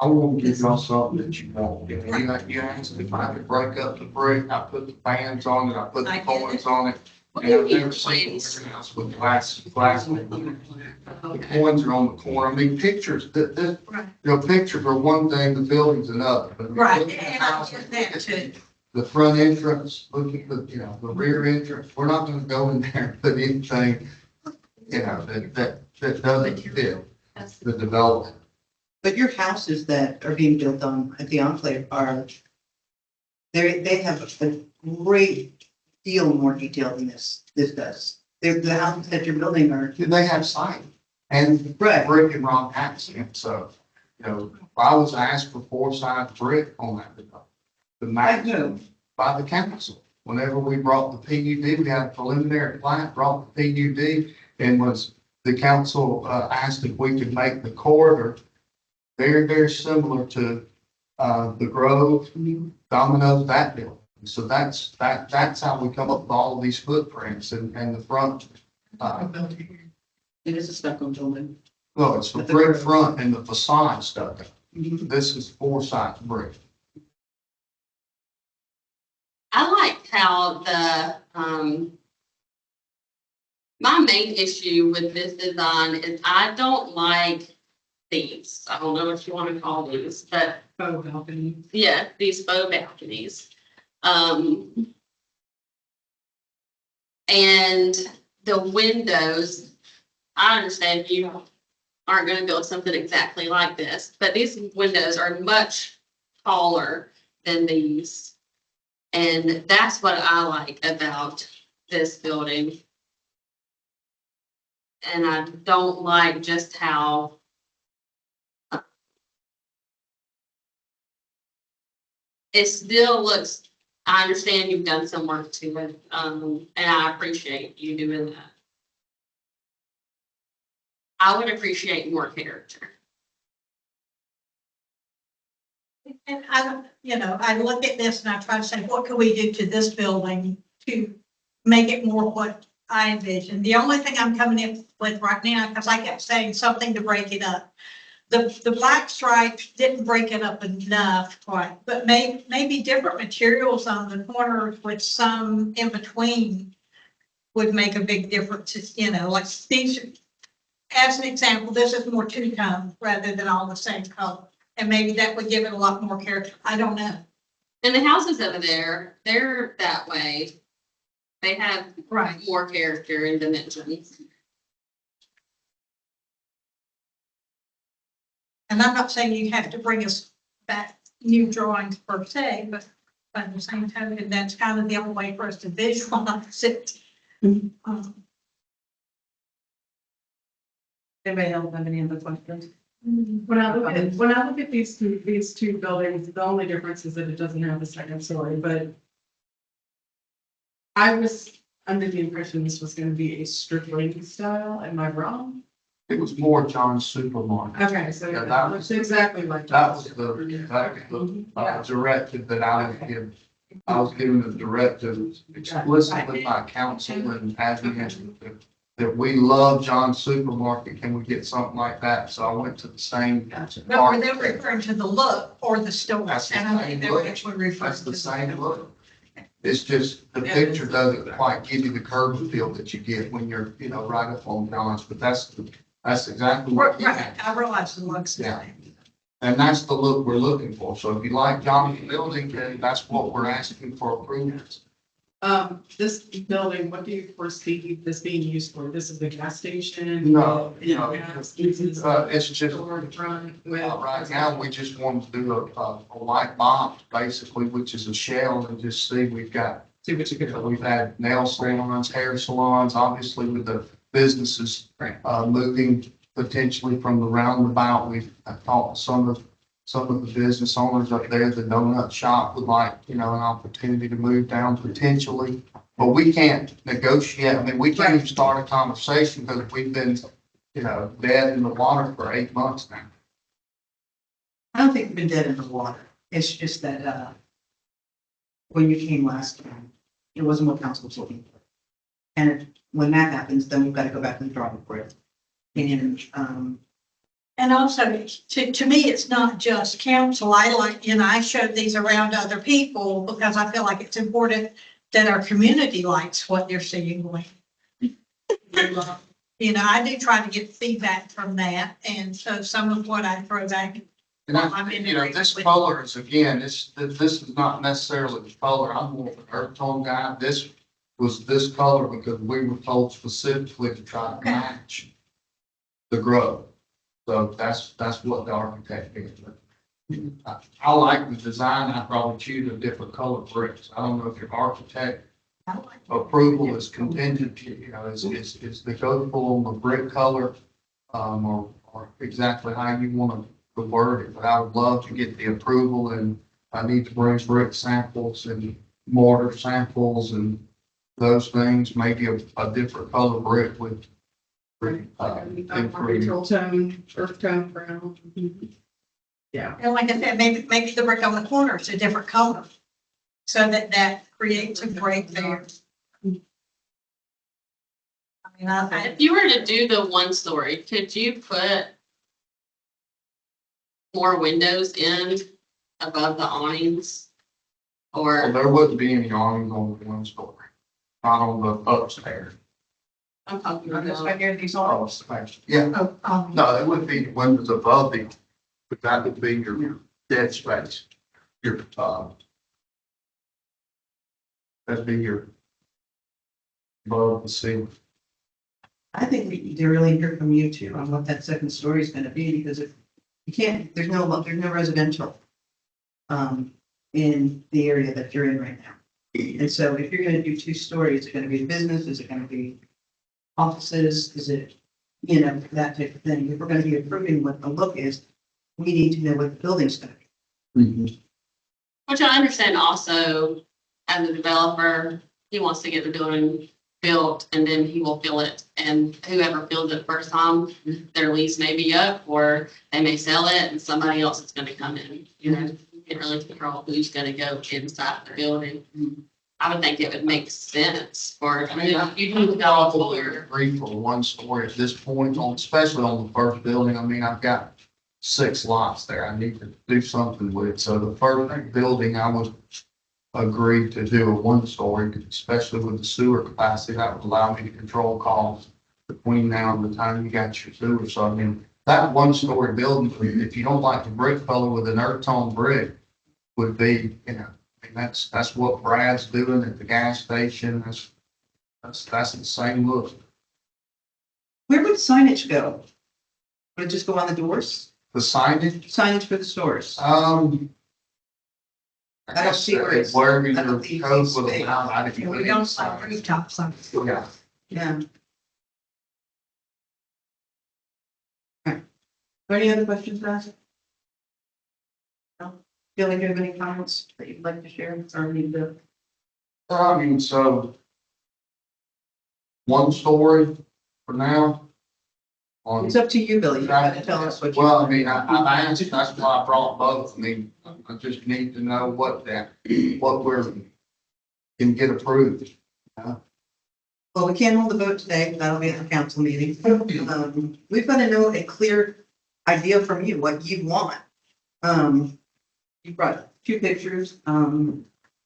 I won't give y'all something that you won't. You asked if I could break up the brick, I put the fans on it, I put the I get coins on it. What And do I've you never mean seen plans? a house with glass. The coins are on the corner. I mean, pictures, Right. pictures are one thing, the building's another. But if you Right, look at the and I house, get that look at too. the front entrance, look at the rear entrance, we're not gonna go in there and put anything, that doesn't fit the development. But your houses that are being built on at the enclave they have a great deal more detail than this does. The houses that you're building are, They have siding and right, brick and rock accent, so, I was asked for 4-side brick on that. The maximum by the council. Whenever we brought the PUD, we had a preliminary plat, brought the PUD, and the council asked if we could make the corridor very, very similar to, the Grove, Domino's, that building. So that's how we come up with all of these footprints and the front, It is a stucco building. well, it's the But the brick Grove. front and the facade stuff. Mhm. This is four sides brick. I like how my main issue with this design is I don't like these. I don't know what you want to call these, but Oh, balcony. yeah, these faux balconies. And the windows, I understand you aren't gonna build something exactly like this, but these windows are much taller than these. And that's what I like about this building. And I don't like just how it still looks, I understand you've done some work to it, and I appreciate you doing that. I would appreciate more character. And I look at this and I try to say, what can we do to this building to make it more what I envision? The only thing I'm coming in with right now, because I kept saying something to break it up. The black stripes didn't break it up enough quite, but maybe different materials on the corners with some in between would make a big difference, like these, as an example, this is more two-tone rather than all the same color. And maybe that would give it a lot more character. I don't know. And the houses over there, they're that way. They have Right. more character and dimensions. And I'm not saying you have to bring us back new drawings per se, but by the same token, that's kind of the only way for us to visualize it. Mhm. Anybody else have any other questions? When I look at these two buildings, the only difference is that it doesn't have a second story, but I was under the impression this was gonna be a stripling style. Am I wrong? It was more John's Supermarket. Okay, so Yeah, it that looks exactly like. That was the directive that I was given. I was given the directive explicitly by council and admin that we love John's Supermarket. Can we get something like that? So I went to the same. But were they referring to the look or the store? That's the And I think same they were look. actually referring That's to the the same store. look. It's just, the picture doesn't quite give you the curb feel that you get when you're, right up on John's, but that's exactly what. Right, I realize the looks. Yeah. And that's the look we're looking for. So if you like John's building, then that's what we're asking for approval. This building, what do you foresee this being used for? This is a gas station? No, This is it's just, storefront with. right now, we just want to do a white box, basically, which is a shell, and just see, we've got, See what you could. we've had nail salons, hair salons, obviously with the businesses moving potentially from the roundabout. We've talked to some of the business owners up there. The donut shop would like, an opportunity to move down potentially. But we can't negotiate. I mean, we can't even start a conversation because we've been, dead in the water for 8 months now. I don't think we've been dead in the water. It's just that, when you came last time, it wasn't what council was looking for. And when that happens, then we've got to go back to the drawing board. And also, to me, it's not just council. I showed these around to other people because I feel like it's important that our community likes what they're seeing. I do try to get feedback from that. And so some of what I throw back. And this color is, again, this is not necessarily the color. I'm more of an earth tone guy. This was this color because we were told specifically to try to match the grove. So that's what the architect did. I like the design. I probably choose a different color bricks. I don't know if your architect approval is contingent, is negotiable on the brick color, or exactly how you want to word it. But I would love to get the approval, and I need to bring brick samples and mortar samples and those things, maybe a different color brick with Neutral tone, earth tone brown. Yeah. And like I said, maybe the brick on the corner is a different color. So that creates a break there. I mean, If you were to do the one story, could you put more windows in above the awnings? Well, Or, there wouldn't be any awnings on the one story, not on the upstairs. I'm talking On this about, right here, these Oh, are, space. Yeah, no, it would be windows above the, but that would be your dead space. Your, that'd be your above the ceiling. I think we need to really hear from you too on what that second story is gonna be, because if you can't, there's no residential in the area that you're in right now. And so if you're gonna do two stories, is it gonna be business? Is it gonna be offices? Is it, that type of thing? If we're gonna be approving what the look is, we need to know what the building's gonna be. which I understand also, as a developer, he wants to get the building built and then he will fill it. And whoever builds it first time, their lease may be up or they may sell it and somebody else is gonna come in. You can really control who's gonna go inside the building. I would think it would make sense for, I mean, you can go Probably for. agree for one story at this point, especially on the first building. I mean, I've got 6 lots there. I need to do something with. So the first building, I would agree to do a one story, especially with the sewer capacity. That would allow me to control costs between now and the time you got your sewer. So I mean, that one story building, if you don't like the brick color with an earth tone brick, would be, I mean, that's what Brad's doing at the gas station. That's the same look. Where would signage go? Would it just go on the doors? The signage, Signage for the stores? I don't see where it's- wherever I your don't think code it's would big. allow that. If you we put don't in sign signs. rooftop signs. Yeah. Yeah. Are there any other questions, guys? No? Feel like you have any comments that you'd like to share or need to? I mean, so one story for now. On, It's up to you, Billy. You gotta tell us what you. well, I mean, I've asked, that's why I brought both. I mean, I just need to know what we're can get approved. Well, we can't hold the vote today. That'll be at the council meeting. We've got to know a clear idea from you, what you want. You brought 2 pictures. Well,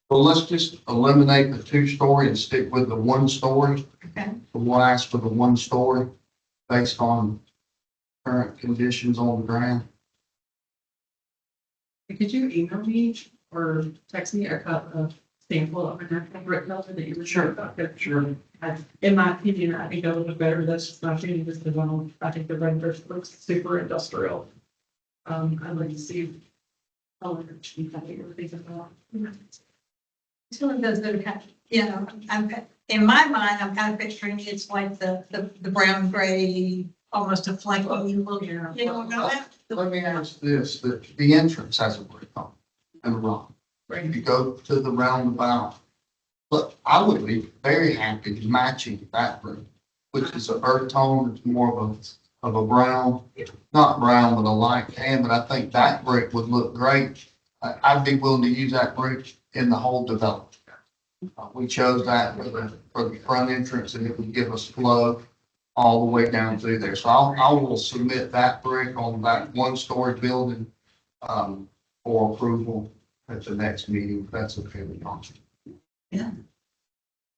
let's just eliminate the 2-story and stick with the 1 story. Okay. We'll ask for the 1 story based on current conditions on the ground. Could you email me or text me a sample of an actual brick color that you were sure about? Sure. In my opinion, I think that would look better. That's just my opinion, just because I think the red brick looks super industrial. I'd like to see color and I think you're thinking about. It's one of those that are kind of, in my mind, I'm kind of picturing it's like the brown gray, almost a flanky look. Let me ask this, the entrance has a brick on it and a rock. If you go to the roundabout, but I would be very happy matching that brick, which is an earth tone, it's more of a brown, not brown with a light tan, but I think that brick would look great. I'd be willing to use that brick in the whole development. We chose that for the front entrance and it would give us flow all the way down through there. So I will submit that brick on that 1-story building, for approval at the next meeting. If that's okay with y'all. Yeah.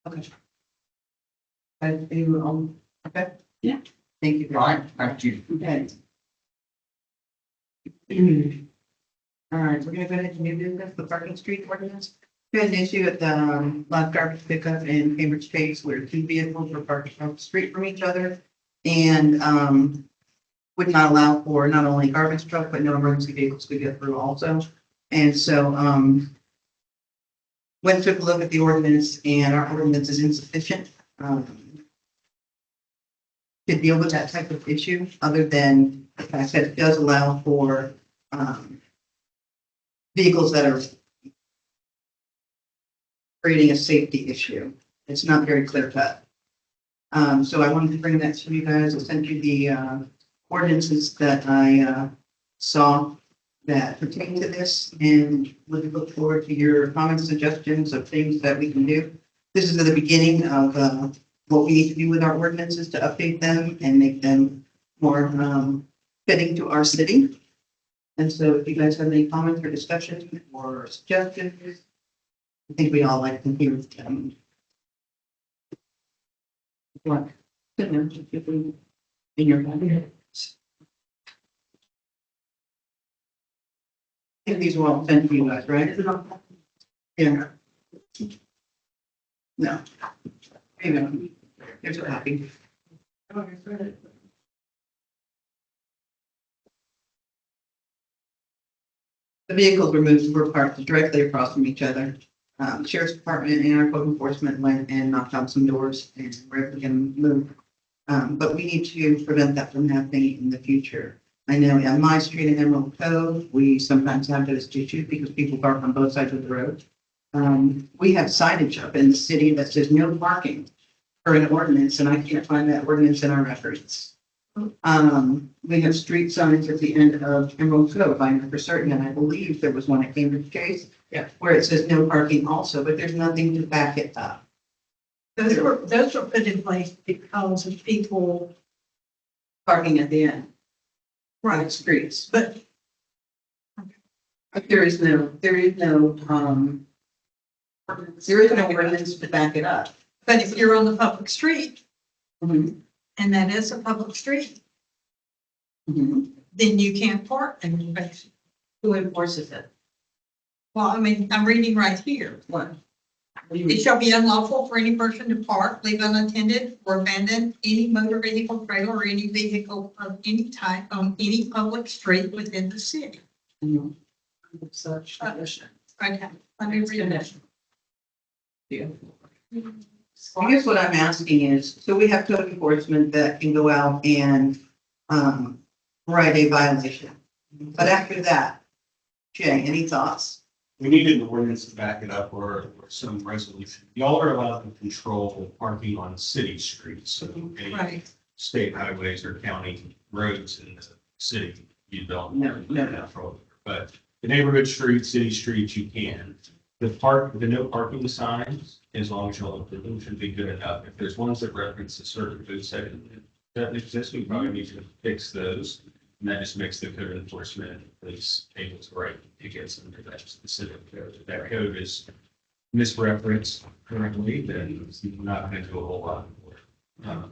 Okay. Anyone, okay? Yeah. Thank you. All right, thank you. Okay. All right, we're gonna go ahead and new business, the parking street ordinance. We had an issue at the last garbage pickup in Cambridge Chase where 2 vehicles were parked across the street from each other. And would not allow for not only garbage truck, but no emergency vehicles could get through also. And so went and took a look at the ordinance and our ordinance is insufficient to deal with that type of issue, other than the fact that it does allow for vehicles that are creating a safety issue. It's not very clear cut. So I wanted to bring that to you guys. I sent you the ordinances that I saw that pertain to this, and we look forward to your comments, suggestions of things that we can do. This is the beginning of what we need to do with our ordinances to update them and make them more fitting to our city. And so if you guys have any comments or discussions or suggestions, I think we all like to hear them. What? In your head. I think these will all send to you guys, right? Yeah. No. Maybe. There's a copy. The vehicles were parked directly across from each other. Sheriff's Department and our code enforcement went and knocked on some doors and we're able to get them moved. But we need to prevent that from happening in the future. I know on my street in Emerald Cove, we sometimes have those issues because people park on both sides of the road. We have signage up in the city that says no parking for an ordinance, and I can't find that ordinance in our records. We have street signs at the end of Emerald Cove, I know for certain, and I believe there was one at Cambridge Chase. Yeah. Where it says no parking also, but there's nothing to back it up. Those were put in place because of people, Parking at the end. right, Streets. but But there is no ordinance to back it up. if you're on the public street, Mhm. and that is a public street, Mhm. then you can't park in your basement. Who enforces it? Well, I mean, I'm reading right here. What? It shall be unlawful for any person to park, leave unattended, or abandon any motor vehicle, trailer, or any vehicle of any type on any public street within the city. Mhm. Such condition. Okay, let me read that. I guess what I'm asking is, so we have code enforcement that can go out and write a violation. But after that, Jay, any thoughts? We needed an ordinance to back it up or some resolution. Y'all are allowed to control parking on city streets, so any Right. state highways or county roads in the city, you don't. No. Control. But the neighborhood streets, city streets, you can. The no parking signs, as long as y'all approve them, should be good enough. If there's ones that reference a certain food setting that doesn't exist, we probably need to fix those. And that just makes the code enforcement and police able to write tickets under that specific code. If that code is misreferenced currently, then it's not going to do a whole lot more.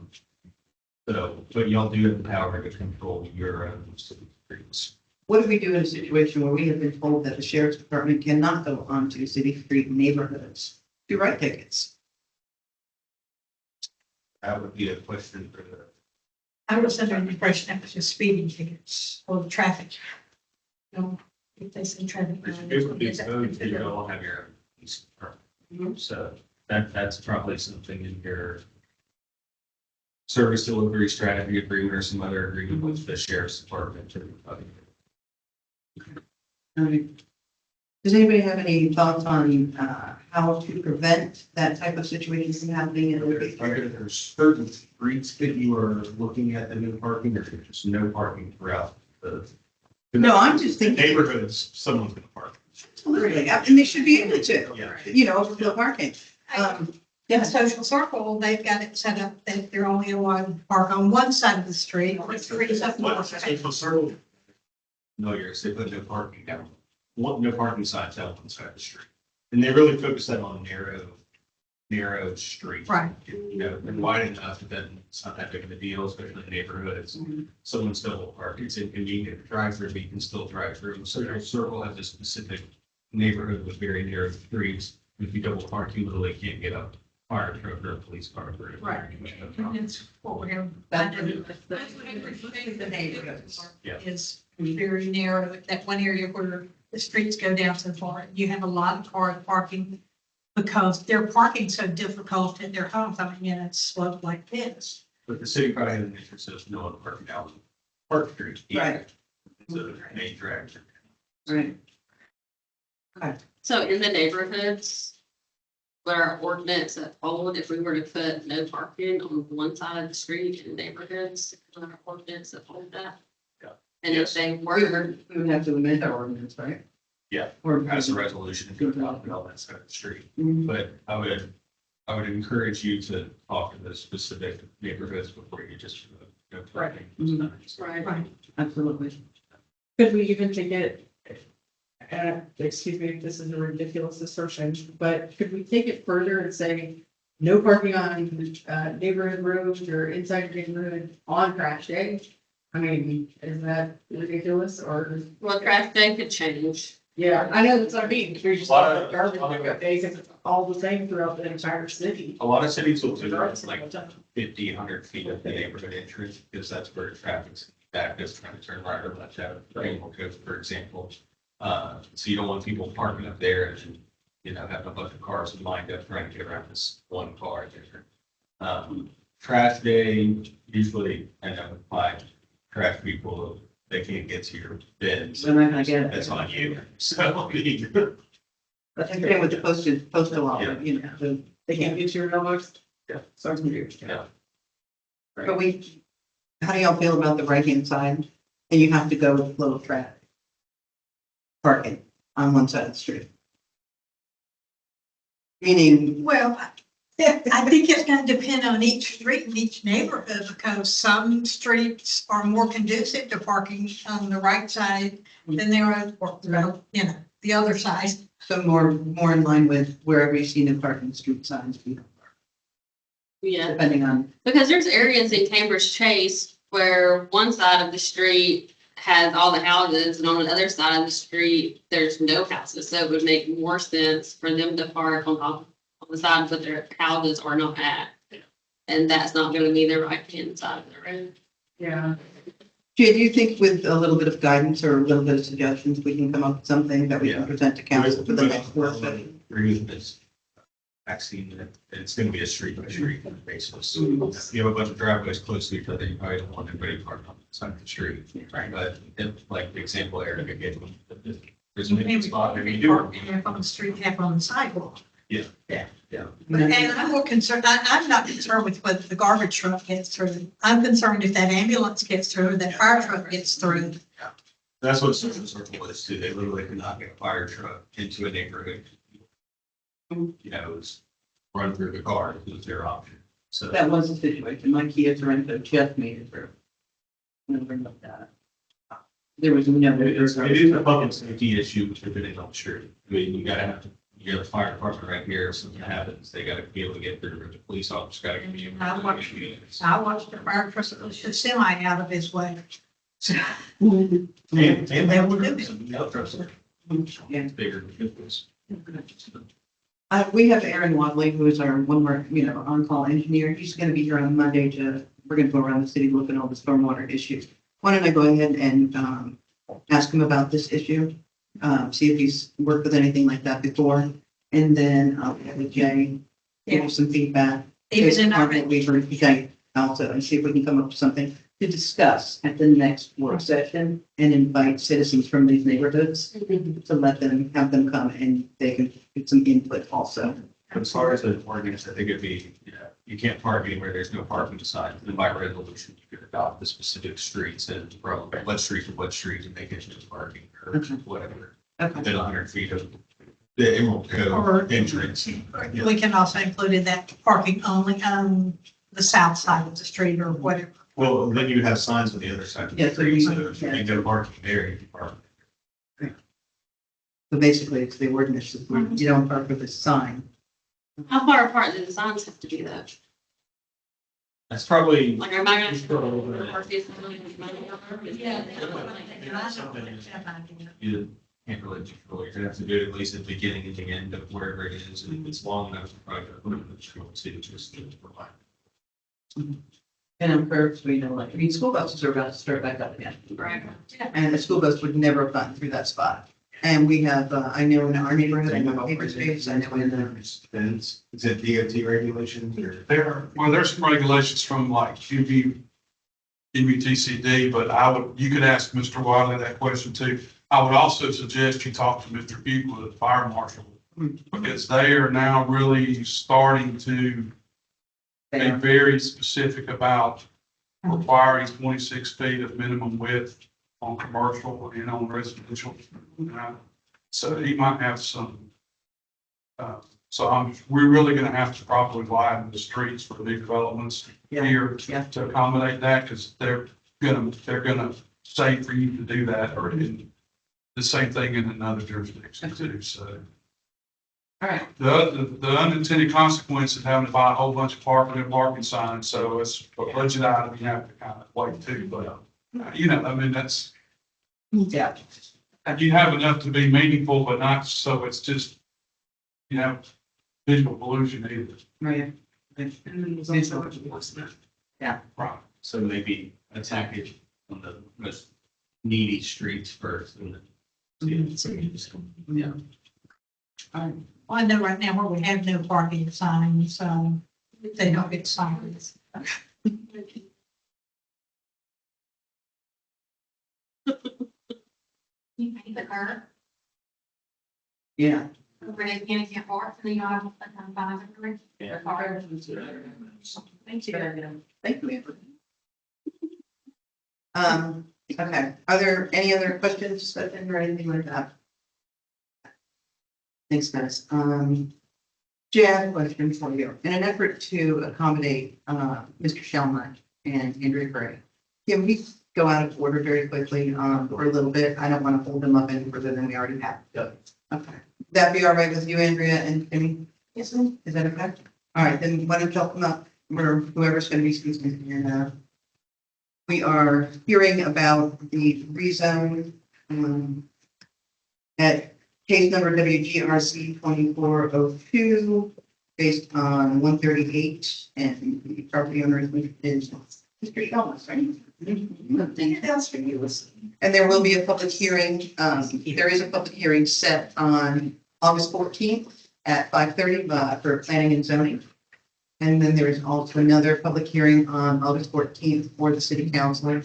So, but y'all do have the power to control your city streets. What do we do in a situation where we have been told that the sheriff's department cannot go onto city street neighborhoods to write tickets? That would be a question for the. I was under the impression that was just speeding tickets or traffic. No, if they say traffic. It would be code, you don't have your own police department. So that's probably something in your service delivery strategy agreement or some other agreement with the sheriff's department. All right. Does anybody have any thoughts on how to prevent that type of situation from happening in the future? There's certain streets that you are looking at the no parking, or just no parking throughout the. No, I'm just The thinking. neighborhoods, someone's gonna park. Absolutely, and they should be able to, Yeah. overflow parking. In Social Circle, they've got it set up that they're only allowed to park on one side of the street or three up What, north. Central Circle? No, they put no parking down, no parking signs down one side of the street. And they really focus that on narrow street. Right. And wide enough that it's not that big of a deal, especially in neighborhoods. Someone still will park, it's inconvenient to drive through, but you can still drive through. Central Circle has a specific neighborhood with very narrow streets. If you double park, you literally can't get up fire truck or a police car. Right. And that's what we're going Yeah. is very narrow, that one area where the streets go down so far. You have a lot of cars parking because they're parking so difficult at their homes. I mean, it's sloped like this. But the city probably had an interest of no one parking down Park Street. Right. So they drag. Right. So in the neighborhoods, where our ordinance that hold, if we were to put no parking on one side of the street in neighborhoods, our ordinance that hold that. And if they were, We would have to amend our ordinance, right? Yeah. Or Pass a resolution and go down and all that side of the street. Mhm. But I would encourage you to talk to the specific neighborhoods before you just, Right. right, Right, absolutely. Could we even take it, excuse me if this is a ridiculous assertion, but could we take it further and say no parking on, neighborhood roads or inside your neighborhood on crash day? I mean, is that ridiculous or? well, trash day could change. Yeah, I know that's what I mean. There's just Lot like of- garbage pickup days, it's all the same throughout the entire city. A lot of cities will do Regardless like of what time. 50, 100 feet of the neighborhood entrance, because that's where traffic's active, trying to turn right or left out of Rainbow Cove, for example. So you don't want people parking up there and, having a bunch of cars lined up trying to get around this one car there. Trash day, usually, I know, my trash people, they can't get to your bins. They're not gonna get it. That's on you. So, That's the same with the postal law, They can't get your mailbox? Yeah. Starts with you. Yeah. But how do y'all feel about the right-hand side? And you have to go with flow of traffic. Parking on one side of the street. Meaning, Well, I think it's gonna depend on each street and each neighborhood, because some streets are more conducive to parking on the right side than there are, well, the other side. so more in line with wherever you see no parking street signs, Yeah, depending on, because there's areas in Cambridge Chase where one side of the street has all the houses and on the other side of the street, there's no houses. So it would make more sense for them to park on the side where their houses are not at. And that's not gonna be the right hand side of the road. Yeah. Jay, do you think with a little bit of guidance or a little bit of suggestions, we can come up with something that we can Yeah. present to council for the next work session? Agree with this vaccine, that it's gonna be a street by street basis. If you have a bunch of driveways close to each other, you probably don't want anybody parked on the side of the street. Right. But if, like the example Erica gave, there's a maybe spot, maybe you do. Half on the street, half on the sidewalk. Yeah. And I'm more concerned, I'm not concerned with whether the garbage truck gets through. I'm concerned if that ambulance gets through, that fire truck gets through. That's what Social Circle is too. They literally could not get a fire truck into a neighborhood. It's run through the car, it was their option. So. That was the situation. My Kia Sorento just made it through. Never looked at it. There was no. It is a public safety issue depending on the street. I mean, you got the fire department right here, if something happens, they gotta be able to get through, the police officer gotta be able I to watched- get I watched the fire truck push the semi out of his way. And they would have some trucks, Yeah. bigger vehicles. We have Aaron Wadley, who is one of our, on-call engineer. He's gonna be here on Monday we're gonna go around the city looking at all the stormwater issues. Why don't I go ahead and, ask him about this issue? See if he's worked with anything like that before, and then I'll get with Jay, give him some feedback. Even in our, We heard Jay also, and see if we can come up with something to discuss at the next work session and invite citizens from these neighborhoods to have them come and they can get some input also. As far as the ordinance, I think it'd be, you can't park anywhere, there's no parking signs. And by resolution, you could adopt the specific streets and from what street to what street and make it just parking or Okay. whatever. Okay. Within 100 feet of the Emerald Cove entrance. we can also include in that parking only on the south side of the street or whatever. Well, then you have signs on the other side of Yeah, the so street, you- so if you go parking there, you can park. So basically, it's the ordinance, if you don't park with a sign. How far apart do the signs have to be though? That's probably. Like, am I Just throw it over gonna? there. Yeah. You can't really control it. You're gonna have to do it at least at the beginning and the end of wherever it is. And if it's long enough, you're probably gonna put it in the street too, just to provide. And I'm first, school buses are about to start back up again. Right. And the school bus would never have gotten through that spot. And we have, I know in our neighborhood, I know in Patriots, I know in, Is it DOT regulations or? There's some regulations from like MUTCD, but you could ask Mr. Wiley that question too. I would also suggest you talk to Mr. Bugler, the fire marshal, because they are now really starting to be very specific about requiring 26 feet of minimum width on commercial and on residential. So he might have some. We're really gonna have to probably widen the streets for new developments here to accommodate that, because they're gonna say for you to do that, or in the same thing in another jurisdiction too, so. All right. The unintended consequence of having to buy a whole bunch of parking signs, so it's a budget item you have to kind of wait too, but, I mean, that's, Yeah. you have enough to be meaningful, but not so it's just, visual pollution either. Right. And then there's also enforcement. Right. So maybe attack it on the most needy streets first and then. Yeah. Well, I know right now where we have no parking signs, they don't get signs. You paint the curb, Yeah. where they can't park, and then you have to find a Yeah. car. Thank you. Thank you. Okay, are there any other questions, discussion, or anything like that? Thanks, guys. Jay, I have a question for you. In an effort to accommodate, Mr. Shelmut and Andrea Gray, can we go out of order very quickly, for a little bit? I don't want to hold them up any further than we already have. Yeah. Okay. That be all right with you, Andrea and Timmy? Yes, ma'am. Is that okay? All right, then why don't y'all come up, or whoever's going to be speaking, and, we are hearing about the rezone, at case number WGRC 2402, based on 138, and the property owner is Mr. Shelmus, right? That's for you. And there will be a public hearing, there is a public hearing set on August 14th at 5:30, for planning and zoning. And then there is also another public hearing on August 14th for the city council,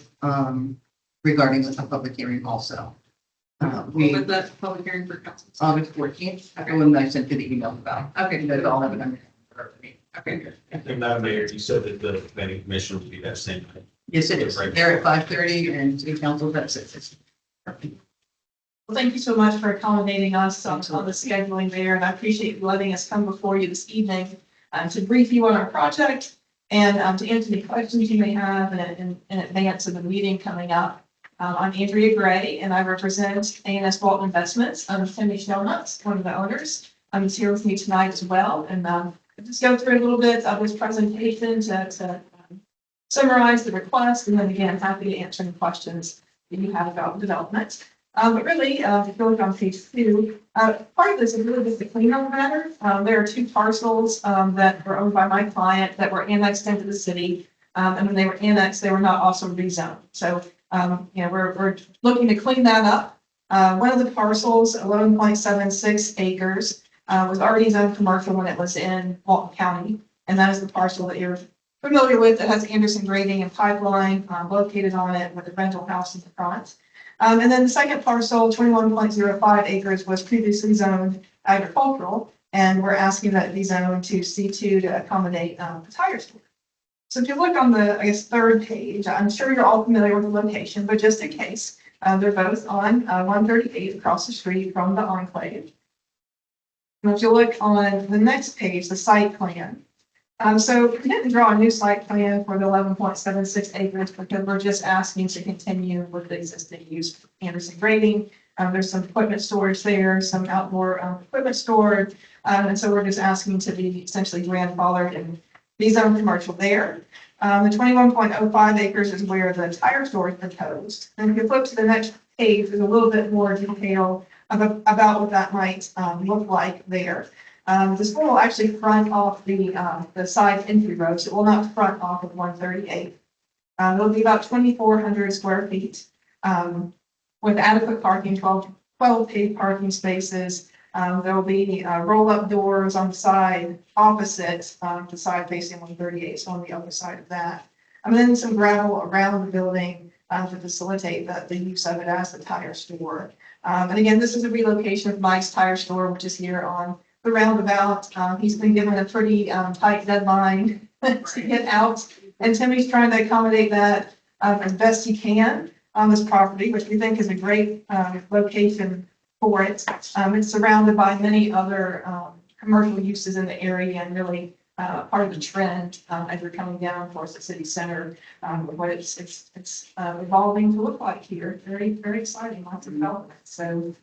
regarding a public hearing also. With that public hearing for council. August 14th, the one that I sent you the email about. Okay. That's all of it. Okay, good. And Madam Mayor, you said that the planning commission would be that same night. Yes, it is. They're at 5:30 and city council at 6. Well, thank you so much for accommodating us on the scheduling there, and I appreciate you letting us come before you this evening to brief you on our project and to answer any questions you may have in advance of the meeting coming up. I'm Andrea Gray, and I represent A&S Walton Investments. I'm Timmy Shelnuts, one of the owners. He's here with me tonight as well, and I'll just go through a little bit of this presentation to summarize the request, and then again, happy to answer any questions that you have about development. But really, if you look on page 2, part of this is really just the cleanup matter. There are 2 parcels that were owned by my client that were annexed into the city. And when they were annexed, they were not also rezoned. So, we're looking to clean that up. One of the parcels, 11.76 acres, was already zoned commercial when it was in Walton County. And that is the parcel that you're familiar with that has Anderson grading and pipeline located on it with a rental house in the front. And then the second parcel, 21.05 acres, was previously zoned agricultural, and we're asking that it be zoned to C2 to accommodate the tire store. So if you look on the, third page, I'm sure you're all familiar with the location, but just in case, they're both on 138 across the street from the enclave. And if you look on the next page, the site plan. So we didn't draw a new site plan for the 11.76 acres because we're just asking to continue with the existing use of Anderson grading. There's some equipment storage there, some outdoor equipment stored. And so we're just asking to be essentially grandfathered and be zoned commercial there. The 21.05 acres is where the tire store is proposed. And if you flip to the next page, there's a little bit more detail about what that might look like there. The school will actually front off the side entry road, so it will not front off of 138. It'll be about 2,400 square feet with adequate parking, 12 paid parking spaces. There will be roll-up doors on the side opposite the side facing 138, so on the other side of that. And then some gravel around the building to facilitate the use of it as the tire store. And again, this is a relocation of Mike's Tire Store, which is here on the roundabout. He's been given a pretty tight deadline to get out, and Timmy's trying to accommodate that as best he can. on this property, which we think is a great location for it. It's surrounded by many other commercial uses in the area and really part of the trend as we're coming down towards the city center, what it's evolving to look like here. Very, very exciting, lots of development. So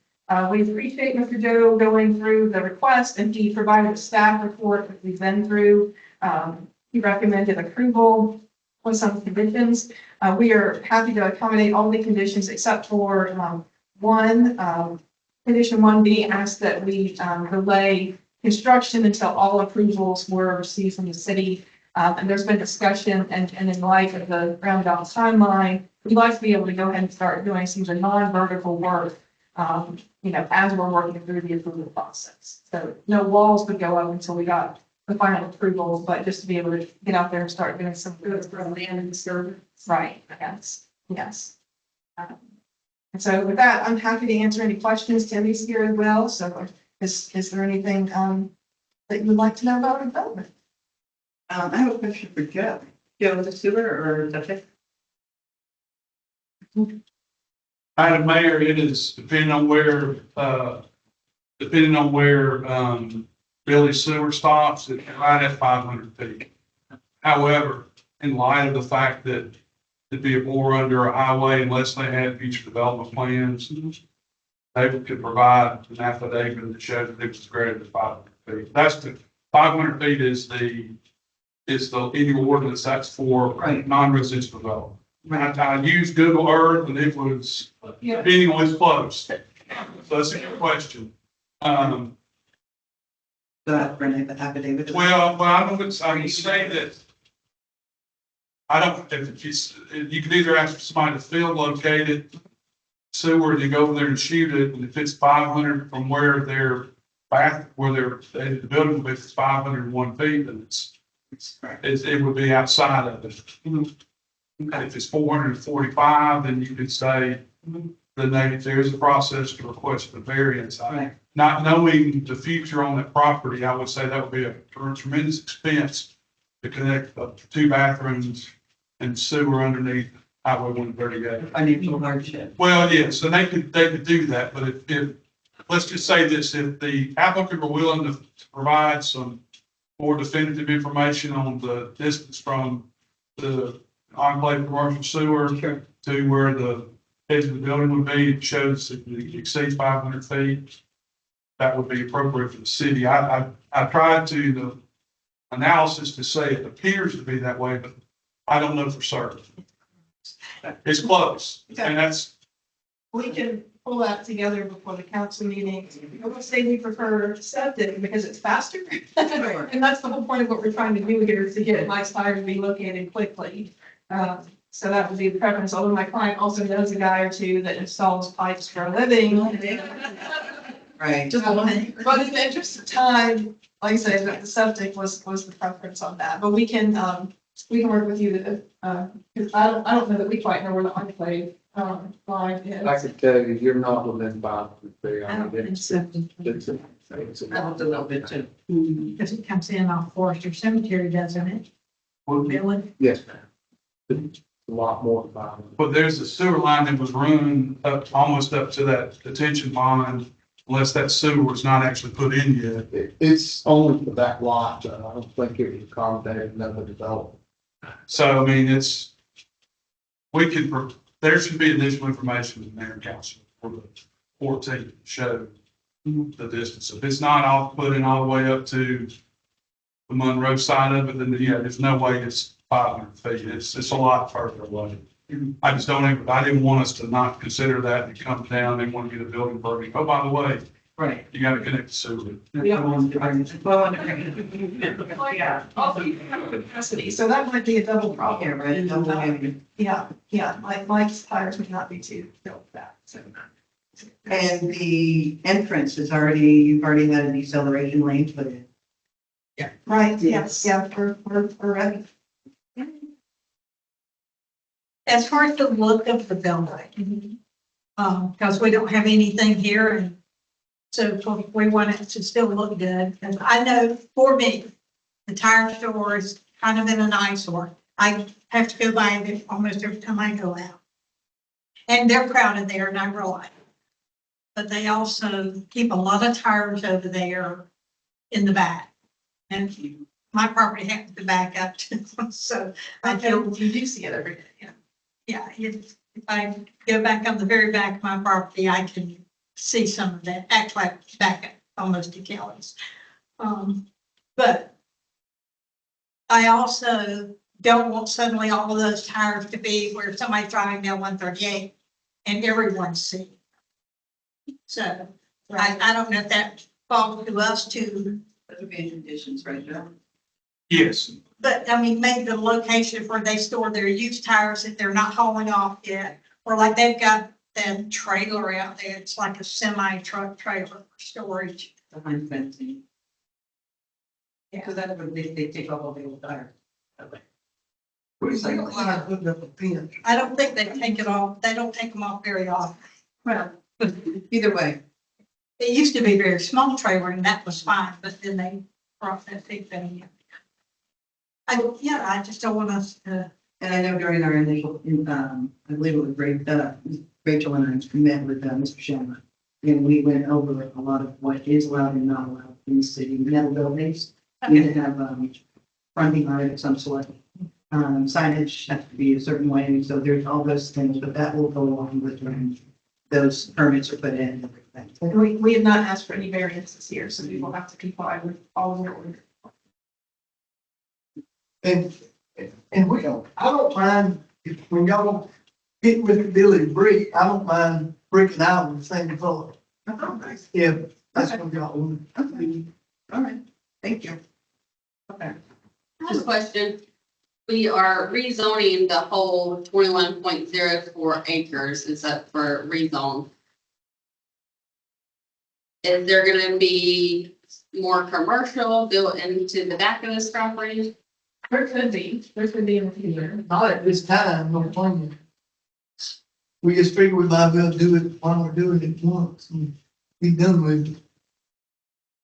we appreciate Mr. Joe going through the request, and he provided a staff report that we've been through. He recommended approval with some conditions. We are happy to accommodate all the conditions except for one. Condition 1B asks that we delay construction until all approvals were received from the city. And there's been discussion, and in light of the roundabout timeline, we'd like to be able to go ahead and start doing some of the non-vertical work, as we're working through the approval process. So no walls would go up until we got the final approvals, but just to be able to get out there and start doing some good for the land and service. Right, yes. And so with that, I'm happy to answer any questions. Timmy's here as well. So is there anything that you would like to know about development? I have a question for Joe. Joe, the sewer or septic? Madam Mayor, it is depending on where Billy's sewer stops, it's right at 500 feet. However, in light of the fact that it'd be a bore under a highway unless they had future development plans, they could provide an affidavit that shows that it was greater than 500 feet. That's the 500 feet is the in your ordinance, that's for non-residential development. I used Google Earth and it was being always close. So that's a good question. So that's for an affidavit. Well, I can say that I don't, if it's, you can either ask for somebody to field locate it, sewer, you go over there and shoot it, and if it's 500 from where the building will be, if it's 501 feet, then it would be outside of it. Okay. If it's 445, then you could say that there is a process to request the variance. Right. Not knowing the future on that property, I would say that would be a tremendous expense to connect up to 2 bathrooms and sewer underneath Highway 138. Financial hardship. Well, yes, and they could do that, but if let's just say this, if the applicant were willing to provide some more definitive information on the distance from the enclave commercial sewer to where the edge of the building would be, it shows that it exceeds 500 feet, that would be appropriate for the city. I tried to the analysis to say it appears to be that way, but I don't know for certain. It's close, and that's. We can pull that together before the council meeting. I would say we prefer septic because it's faster. And that's the whole point of what we're trying to do here, is to get my fire to be located quickly. So that would be the preference, although my client also knows a guy or two that installs pipes for a living. Right. But in the interest of time, like I said, the septic was the preference on that, but we can work with you, because I don't know that we quite know where the enclave, line is. I can tell you, you're not within 500 feet. I don't think so. That was a little bit too. Because it comes in off Forester Cemetery, doesn't it? Billy? Yes, ma'am. It's a lot more than 500. But there's a sewer line that was run up, almost up to that detention pond, unless that sewer was not actually put in yet. It's only for that lot, though. I don't think it would accommodate another development. So, I mean, there should be additional information in there, council, for the 14th to show the distance. If it's not all put in all the way up to the Monroe side of it, then there's no way it's 500 feet. It's a lot further away. I didn't want us to not consider that and come down and want to get a building permit. Oh, by the way, Right. you got to connect the sewer. Yeah. Also, you have capacity, so that might be a double Yeah, problem. right. Double whammy. Yeah, Mike's tires would not be too filled with that, so. And the entrance is you've already had a deceleration lane put in. Right, yes, yeah, we're ready. As far as the look of the building, because we don't have anything here, and so we want it to still look good. And I know for me, the tire store is kind of in an eyesore. I have to go by it almost every time I go out. And they're proud of there, and I realize. But they also keep a lot of tires over there in the back. And my property happens to back up to them, so I feel, You do see it every day, yeah. yeah, if I go back on the very back of my property, I can see some of that. Actually, I back up almost to Kelly's. But I also don't want suddenly all of those tires to be where somebody's driving down 138 and everyone's seeing. So I don't know if that falls to us too, That would be in conditions, right, Joe? Yes, but I mean, maybe the location where they store their used tires if they're not hauling off yet. Or like they've got that trailer out there, it's like a semi truck trailer for storage. Behind fencing. Yeah. Because that would, they take all the old tires. I don't think they take it off, they don't take them off very often. Well, either way, It used to be a very small trailer and that was fine, but then they brought that big thing in. I just don't want us to, and I know during our initial, I believe it was Rachel and I met with Mr. Shannon. And we went over a lot of what is allowed and not allowed in the city, metal buildings. We need to have, fronting on it of some sort. Signage has to be a certain way, so there's all those things, but that will go along with when those permits are put in and everything. We have not asked for any variances here, so we will have to comply with all of the orders. And we don't, I don't mind, when y'all get with the Billy Brick, I don't mind breaking out on the same floor. Yeah, that's what y'all want. Okay. All right, thank you. I have a question. We are rezoning the whole 21.04 acres is up for rezone. Is there gonna be more commercial built into the back of this property? There could be in the future. Not at this time, no plan. We just figured we might as well do it while we're doing it once and be done with it.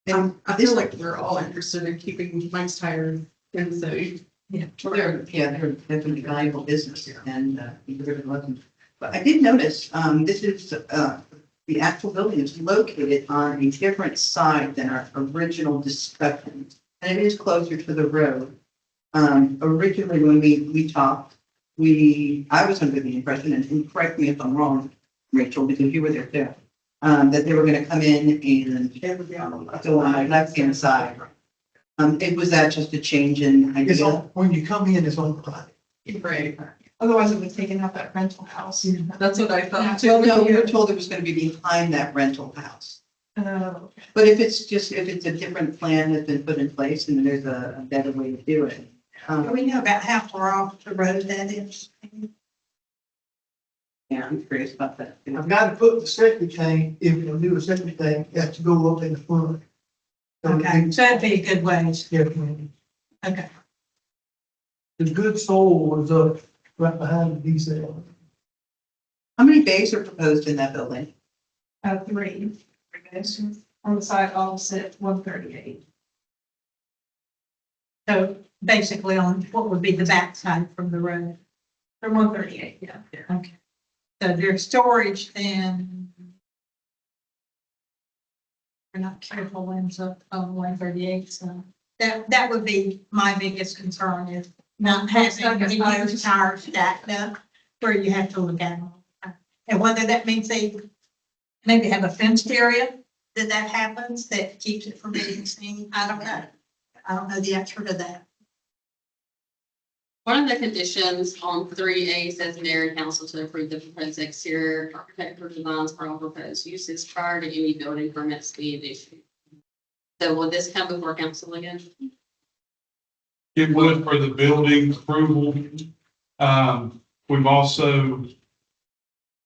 And I feel like we're all interested in keeping Mike's Tire in the city. they're definitely valuable business and, we're gonna love them. But I did notice, this is, the actual building is located on a different side than our original discussion. And it is closer to the road. Originally, when we talked, I was under the impression, and correct me if I'm wrong, Rachel, because you were there too, that they were gonna come in and go on the left-hand side. Was that just a change in It's idea? on, when you come in, it's on the right. Right. Otherwise, it would have taken out that rental house. That's what I thought too. Well, no, we were told it was gonna be behind that rental house. But if it's a different plan that's been put in place and there's a better way to do it. do we know about how far off the road that is? Yeah, I'm curious about that. I've got to put the septic tank, if we'll do a septic tank, it has to go up in the front. Okay, so that'd be a good ways. Yeah, Okay. the good soul was up right behind the diesel. How many bays are proposed in that building? 3. On the side opposite 138. So basically on what would be the backside from the road. From 138, yeah. Okay. So there's storage then. We're not careful ends up on 138, so that would be my biggest concern is not having any used tires stacked up where you have to look at them. And whether that means they maybe have a fenced area that happens, that keeps it from being seen, I don't know. I don't know the answer to that. One of the conditions on 3A says mayor and council to approve the proposed exterior architectural designs for all proposed uses prior to any building permits being issued. So will this come before council again? it would for the building approval.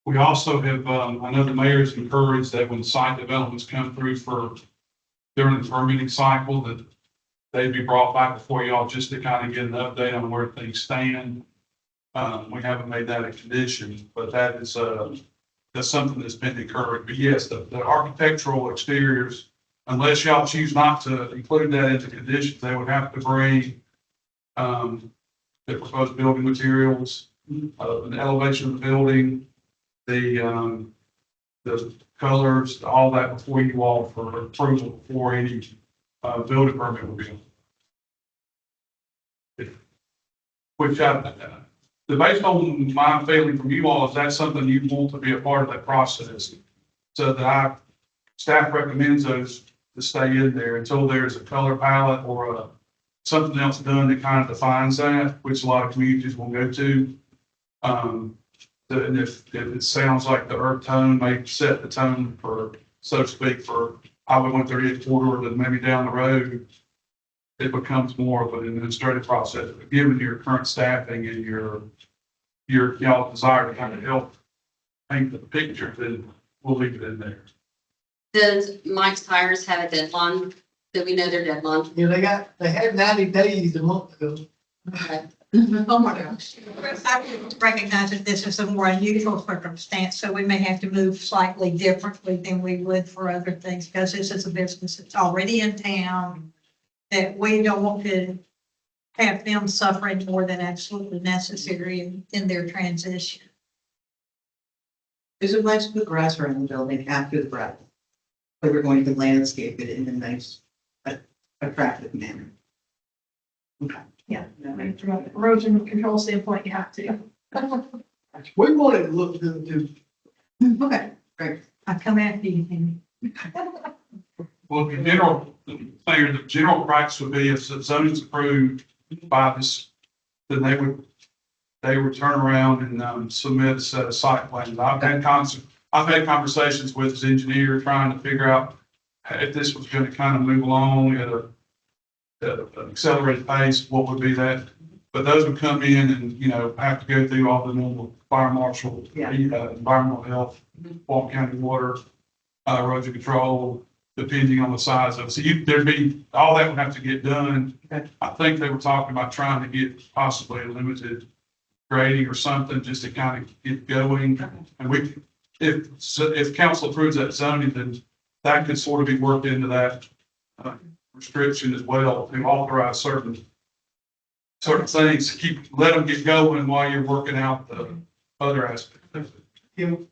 We also have, I know the mayor's encouraged that when site developments come through during the permitting cycle, that they'd be brought back before y'all just to kind of get an update on where things stand. We haven't made that a condition, but that is, that's something that's been encouraged. But yes, the architectural exteriors, unless y'all choose not to include that into conditions, they would have to bring the proposed building materials, an elevation of the building, the colors, all that before you all for approval, before any, building permit will be. Which based on my feeling from you all, is that something you want to be a part of that process? So that staff recommends those to stay in there until there's a color palette or something else done that kind of defines that, which a lot of communities will go to. And if it sounds like the earth tone may set the tone for, so to speak, for Highway 138 corridor, then maybe down the road, it becomes more of an administrative process. But given your current staffing and your y'all desire to kind of help paint the picture, then we'll leave it in there. Does Mike's Tires have a deadline? Do we know their deadline? Yeah, they had 90 days a month ago. Okay. Oh my gosh. I recognize that this is a more unusual circumstance, so we may have to move slightly differently than we would for other things, because this is a business that's already in town, that we don't want to have them suffering more than absolutely necessary in their transition. Is it nice to put grass around the building after the gravel? So we're going to landscape it in a nice, attractive manner. Okay. Yeah, from an erosion control standpoint, you have to. We wanted to look good too. Okay, great. I come after you, Henry. Well, the general practice would be if the zoning is approved by this, then they would turn around and submit a set of site plans. I've had conversations with his engineer trying to figure out if this was going to kind of move along at an accelerated pace, what would be that? But those would come in and, have to go through all the normal fire marshal, environmental health, Walton County water, erosion control, depending on the size of it. So there'd be, all that would have to get done. Okay. I think they were talking about trying to get possibly a limited grading or something just to kind of get going. And if council approves that zoning, then that could sort of be worked into that restriction as well to authorize certain things, let them get going while you're working out the other aspects of it.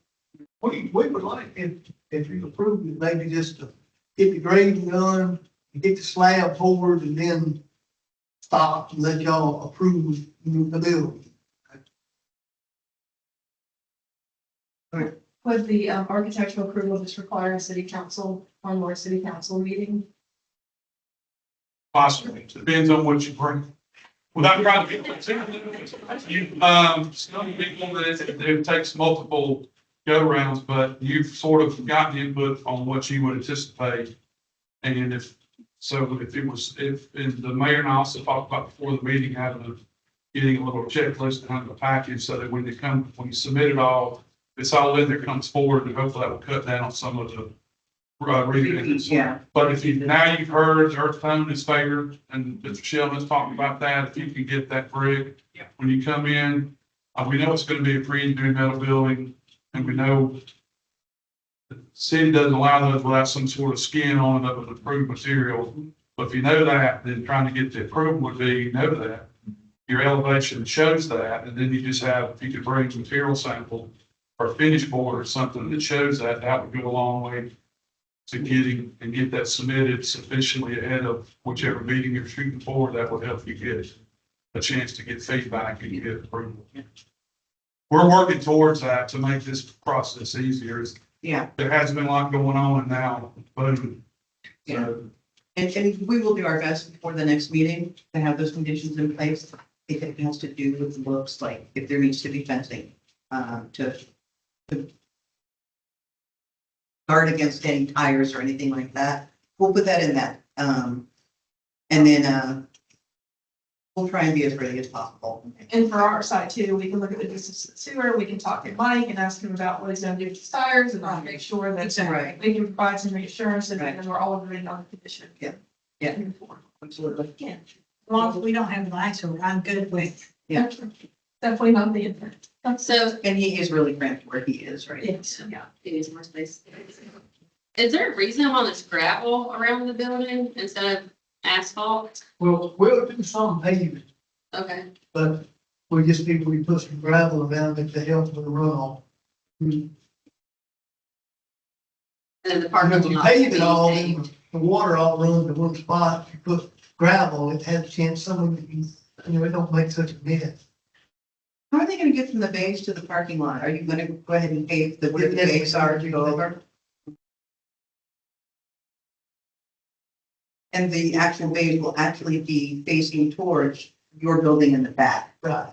We would like, if you approve it, maybe just to get the grading done, get the slab poured, and then stop and let y'all approve the building. Would the architectural approval just require a city council, one more city council meeting? Possibly, depends on what you bring. Without trying to be, some people it takes multiple go-rounds, but you've sort of gotten input on what you would anticipate. And if the mayor and I also talked about before the meeting, getting a little checklist kind of a package so that when you submit it all, it's all in there, comes forward, and hopefully that will cut down on some of the revisions. Yeah. But if you've heard the earth tone is favored, and Mr. Sheldon is talking about that, if you can get that brick, when you come in, we know it's going to be a pre-engineered metal building, and we know the city doesn't allow those without some sort of skin on it of an approved material. But if you know that, then trying to get the approval would be, that your elevation shows that, and then you just have, if you could bring material sample or finish board or something that shows that, that would go a long way to get that submitted sufficiently ahead of whichever meeting you're shooting for. That would help you get a chance to get feedback and get approval. We're working towards that to make this process easier. Yeah. There has been a lot going on, and now, boom. Yeah. And we will do our best before the next meeting to have those conditions in place. If it has to do with looks, like if there needs to be fencing, to guard against any tires or anything like that, we'll put that in that. And then, we'll try and be as ready as possible. And for our side too, we can look at the distance to the sewer, we can talk to Mike and ask him about what he's gonna do with his tires and make sure that Right. we can provide some reassurance and then we're all agreeing on the condition. Yeah. Absolutely. As long as we don't have an ISO, I'm good with. Yeah. Definitely not the intent. So And he is really cramped where he is, right? Yes. yeah, it is more space. Is there a reason why there's gravel around the building instead of asphalt? Well, we'll do some paving, Okay, but we put some gravel around it to help with the runoff. And then the And parking if you lot. pave it all, then the water all runs to one spot. If you put gravel, it has a chance someone, it don't make such a mess. How are they gonna get from the base to the parking lot? Are you gonna go ahead and pave the, where the base are to go over? And the actual base will actually be facing towards your building in the back. Right.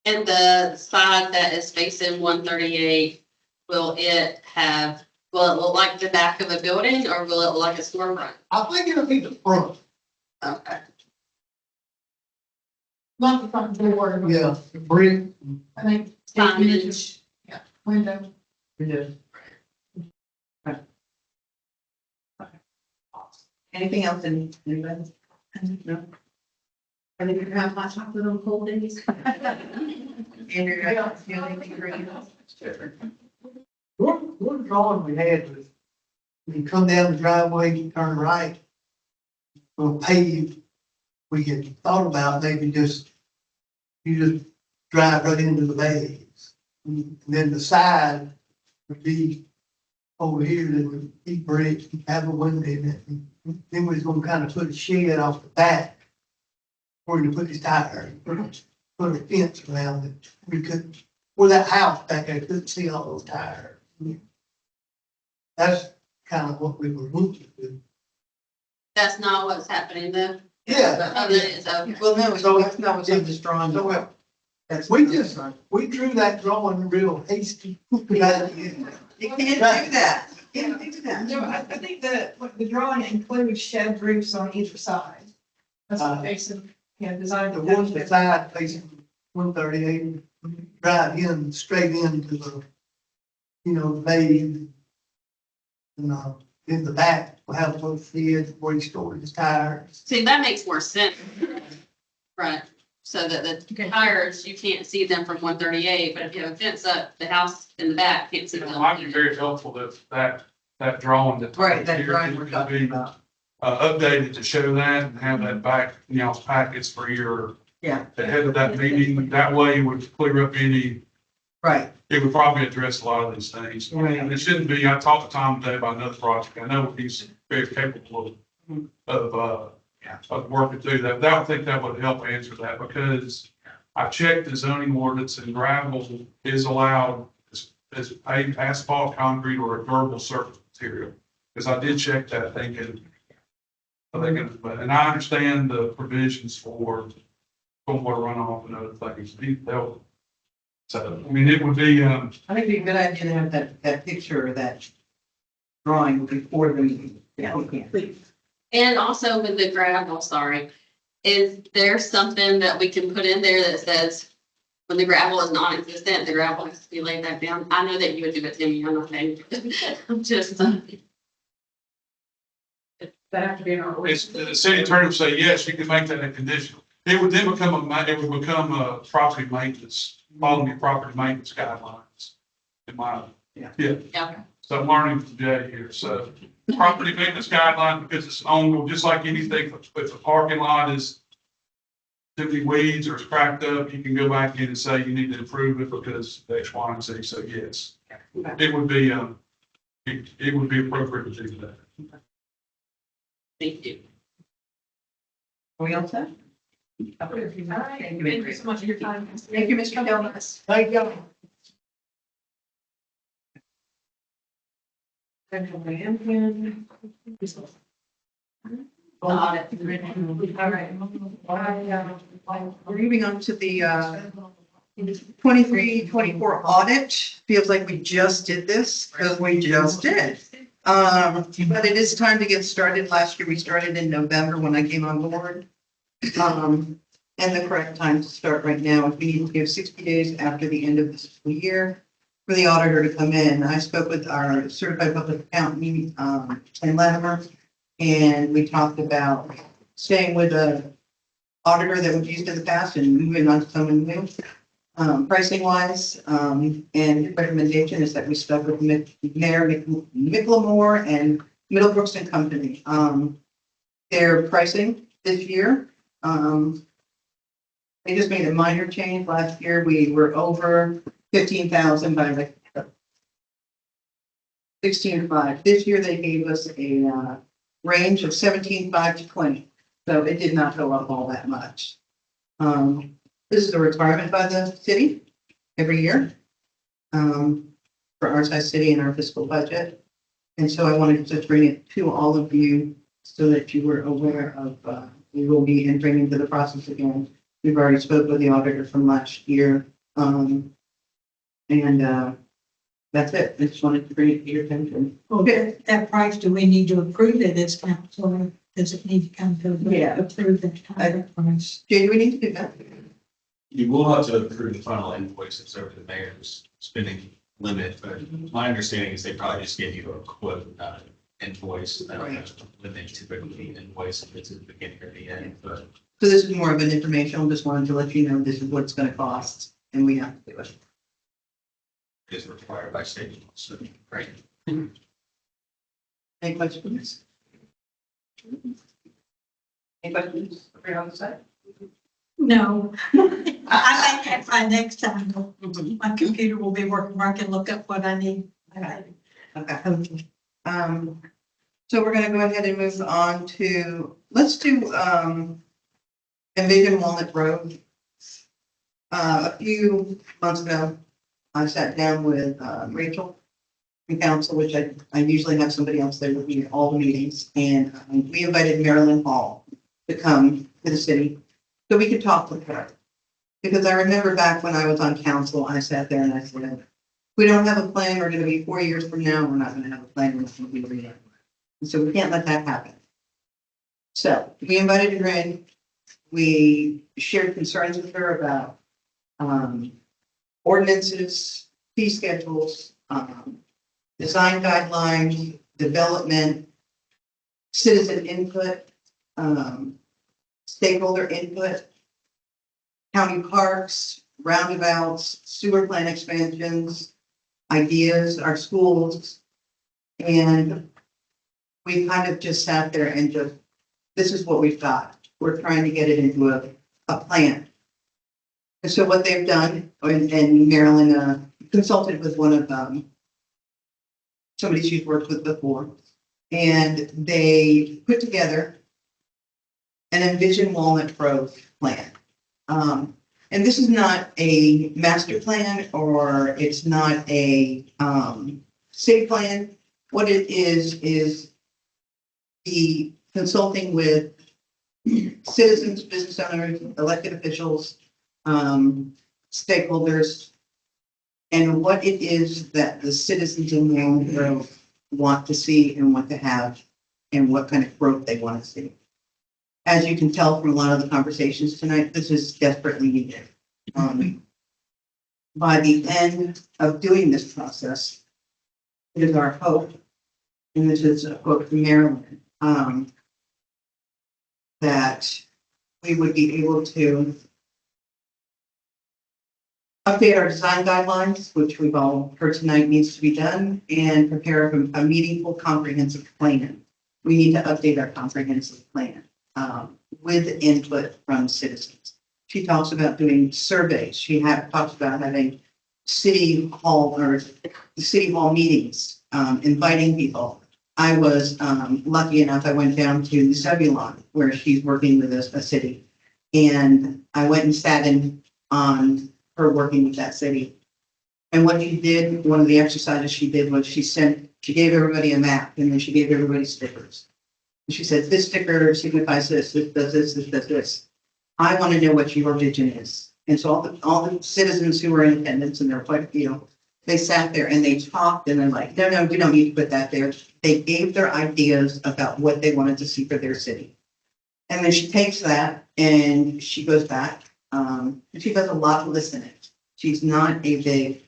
And the side that is facing 138, will it look like the back of a building or will it look like a storefront? I think it'll be the front. Okay. Not the front door. Yeah, the brick. I think. Signage. Yeah, window. Anything else in, anybody? No? I think you have hot chocolate on cold days. Andrew, I don't feel anything for you. One drawing we had was, when you come down the driveway, you turn right. On paved, we had thought about maybe you just drive right into the bays. And then the side would be over here, that would be brick, have a window in it. And then we was gonna kind of put a shed off the back where to put his tire, put a fence around it. We couldn't, where that house back there, couldn't see all those tires. That's kind of what we were looking to. That's not what's happening though. Yeah. Oh, that is, okay. Well, no, so that's not what's on this drawing. So, That's we drew that drawing real hasty. You can't do that. You can't do that. No, I think that what the drawing includes shed roofs on either side. That's what Jason, designed. The one beside facing 138, drive in, straight into the, the bay. And, in the back, we'll have a little shed where he stored his tires. See, that makes more sense. Right, so that the tires, you can't see them from 138, but if you have a fence up, the house in the back can't see It them. might be very helpful if that drawing that. Right, that here drawing we're could talking be, about. Updated to show that and have that back, packets for your. Yeah. Ahead of that meeting, that way it would clear up any, Right. it would probably address a lot of these things. Right. And it shouldn't be, I talked to Tom today about another project, I know he's very capable of working through that, but I think that would help answer that, because I checked the zoning ordinance and gravel is allowed as paved asphalt, concrete, or a durable surface material. Because I did check that thinking, and I understand the provisions for stormwater runoff and other things. So, I mean, it would be, I think it'd be a good idea to have that picture or that drawing before the meeting. Yeah, please. And also with the gravel, sorry, is there something that we can put in there that says when the gravel is non-existent, the gravel has to be laid back down? I know that you would do it, Timmy, I'm not saying, I'm just, That have to be in our it's, ordinance. the city attorney would say, yes, you can make that a condition. It would then become a property maintenance, following your property maintenance guidelines. In my, yeah. yeah. So I'm learning from Jay here. So property maintenance guideline, because it's on, just like anything, if a parking lot is simply weeds or it's cracked up, you can go back in and say you need to improve it because X, Y, and Z. So yes, it would be, it would be appropriate to do that. Thank you. Are we all set? All right, thank you so much for your time. Thank you, Mr. Gillis. Thank you. Audit. All right. We're moving on to the 23-24 audit. Feels like we just did this because we just did. But it is time to get started. Last year, we started in November when I came on board. And the correct time to start right now, we need to give 60 days after the end of the fiscal year for the auditor to come in. I spoke with our certified public accountant, Ken Latimer, and we talked about staying with a auditor that we've used in the past and moving on to someone new. Pricing wise, and the recommendation is that we stuck with Mayor Miclemore and Middlebrooks and Company. Their pricing this year, They just made a minor change. Last year, we were over 15,000 by like 16.5. This year, they gave us a range of 17.5 to 20. So it did not go up all that much. This is a requirement by the city every year for our size city and our fiscal budget. And so I wanted to bring it to all of you so that you were aware of, we will be entering into the process again. We've already spoke with the auditor from last year. That's it. I just wanted to bring it to your attention. Okay, that price, do we need to approve it as council, or does it need to come to the Yeah. approve that contract price? Jay, do we need to do that? You will have to approve the final invoice. It's over the mayor's spending limit, but my understanding is they probably just gave you a quote, not an invoice. I don't know when they typically invoice, if it's at the beginning or the end, but So this is more of an informational, just wanted to let you know this is what it's gonna cost and we have to do it. it is required by state law, so, right? Any questions? Any questions? Over on the side? No. I may have by next time, my computer will be working, where I can look up what I need. Okay. So we're gonna go ahead and move on to, let's do, Envision Walnut Road. A few months ago, I sat down with, Rachel in council, which I usually have somebody else there with me at all the meetings, and we invited Marilyn Hall to come to the city so we could talk with her. Because I remember back when I was on council, I sat there and I said, we don't have a plan, we're gonna be 4 years from now, we're not gonna have a plan, we're not gonna be ready. And so we can't let that happen. So we invited her in, we shared concerns with her about ordinances, fee schedules, design guidelines, development, citizen input, stakeholder input, county parks, roundabouts, sewer plant expansions, ideas, our schools. And we kind of just sat there and just, this is what we've got. We're trying to get it into a plan. And so what they've done, and Marilyn consulted with one of somebody she's worked with before, and they put together an Envision Walnut Grove plan. And this is not a master plan or it's not a city plan. What it is the consulting with citizens, business owners, elected officials, stakeholders, and what it is that the citizens in Walnut Grove want to see and want to have, and what kind of growth they want to see. As you can tell from a lot of the conversations tonight, this is desperately needed. By the end of doing this process, it is our hope, and this is a quote from Marilyn, that we would be able to update our design guidelines, which we've all heard tonight needs to be done, and prepare a meaningful, comprehensive plan. We need to update our comprehensive plan with input from citizens. She talks about doing surveys. She talks about having city hall meetings, inviting people. I was lucky enough, I went down to Zebulon, where she's working with a city. And I went and sat in on her working with that city. And what she did, one of the exercises she did was she gave everybody a map, and then she gave everybody stickers. And she said, this sticker signifies this does this, this does this. I want to know what your vision is. And so all the citizens who were in attendance, and there were quite a few, they sat there and they talked, and they're like, no, we don't need to put that there. They gave their ideas about what they wanted to see for their city. And then she takes that and she goes back. And she does a lot of listening. She's not a big,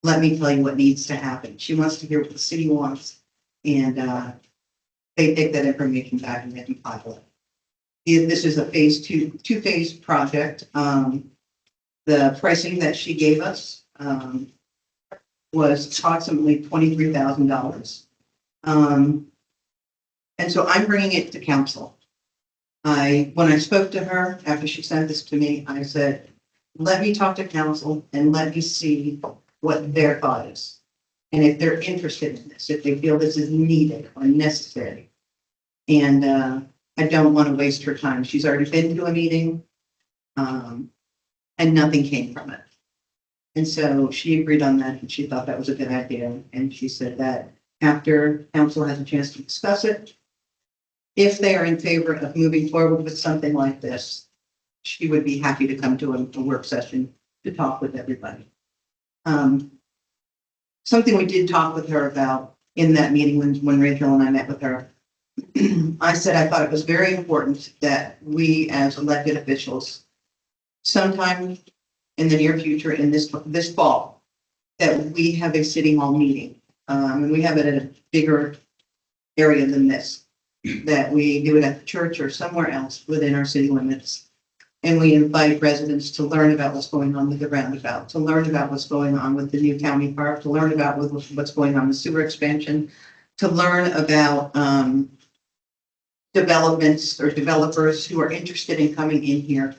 let me tell you what needs to happen. She wants to hear what the city wants. And they take that information back and they compile it. This is a two-phase project. The pricing that she gave us was approximately $23,000. And so I'm bringing it to council. When I spoke to her after she sent this to me, I said, let me talk to council and let me see what their thought is. And if they're interested in this, if they feel this is needed or necessary. And I don't want to waste her time. She's already been to a meeting. And nothing came from it. And so she agreed on that and she thought that was a good idea. And she said that after council has a chance to discuss it, if they are in favor of moving forward with something like this, she would be happy to come to a work session to talk with everybody. Something we did talk with her about in that meeting when Rachel and I met with her, I said I thought it was very important that we as elected officials, sometime in the near future, in this fall, that we have a city hall meeting. And we have it at a bigger area than this, that we do it at the church or somewhere else within our city limits. And we invite residents to learn about what's going on with the roundabout, to learn about what's going on with the new county park, to learn about what's going on with sewer expansion, to learn about developments or developers who are interested in coming in here.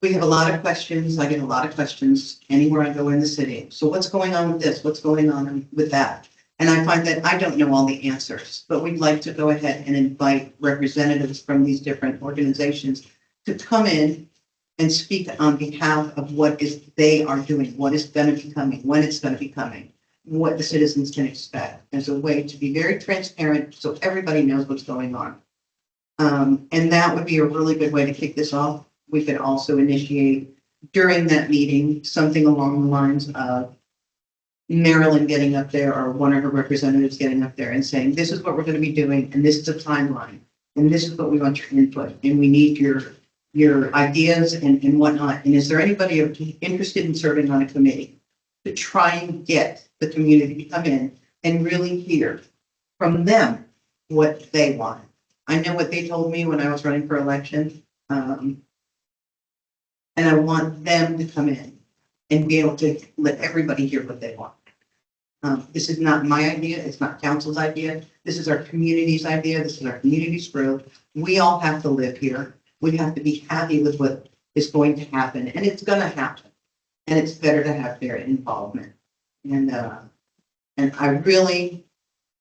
We have a lot of questions. I get a lot of questions anywhere I go in the city. So what's going on with this? What's going on with that? And I find that I don't know all the answers, but we'd like to go ahead and invite representatives from these different organizations to come in and speak on behalf of what is they are doing, what is going to be coming, when it's going to be coming, what the citizens can expect. There's a way to be very transparent so everybody knows what's going on. And that would be a really good way to kick this off. We could also initiate during that meeting, something along the lines of Marilyn getting up there or one of her representatives getting up there and saying, this is what we're going to be doing. And this is a timeline. And this is what we want your input. And we need your ideas and whatnot. And is there anybody interested in serving on a committee to try and get the community to come in and really hear from them what they want? I know what they told me when I was running for election. And I want them to come in and be able to let everybody hear what they want. This is not my idea. It's not council's idea. This is our community's idea. This is our community's growth. We all have to live here. We have to be happy with what is going to happen, and it's going to happen. And it's better to have their involvement. And I really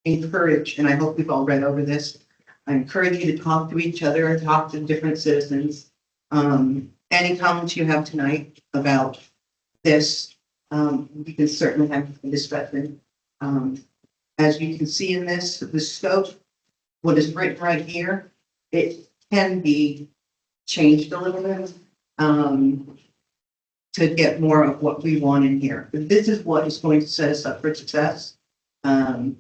encourage, and I hope we've all read over this, I encourage you to talk to each other and talk to different citizens. Any comments you have tonight about this, we can certainly have a discussion. As you can see in this, the scope, what is written right here, it can be changed a little bit to get more of what we want in here. But this is what is going to set us up for success and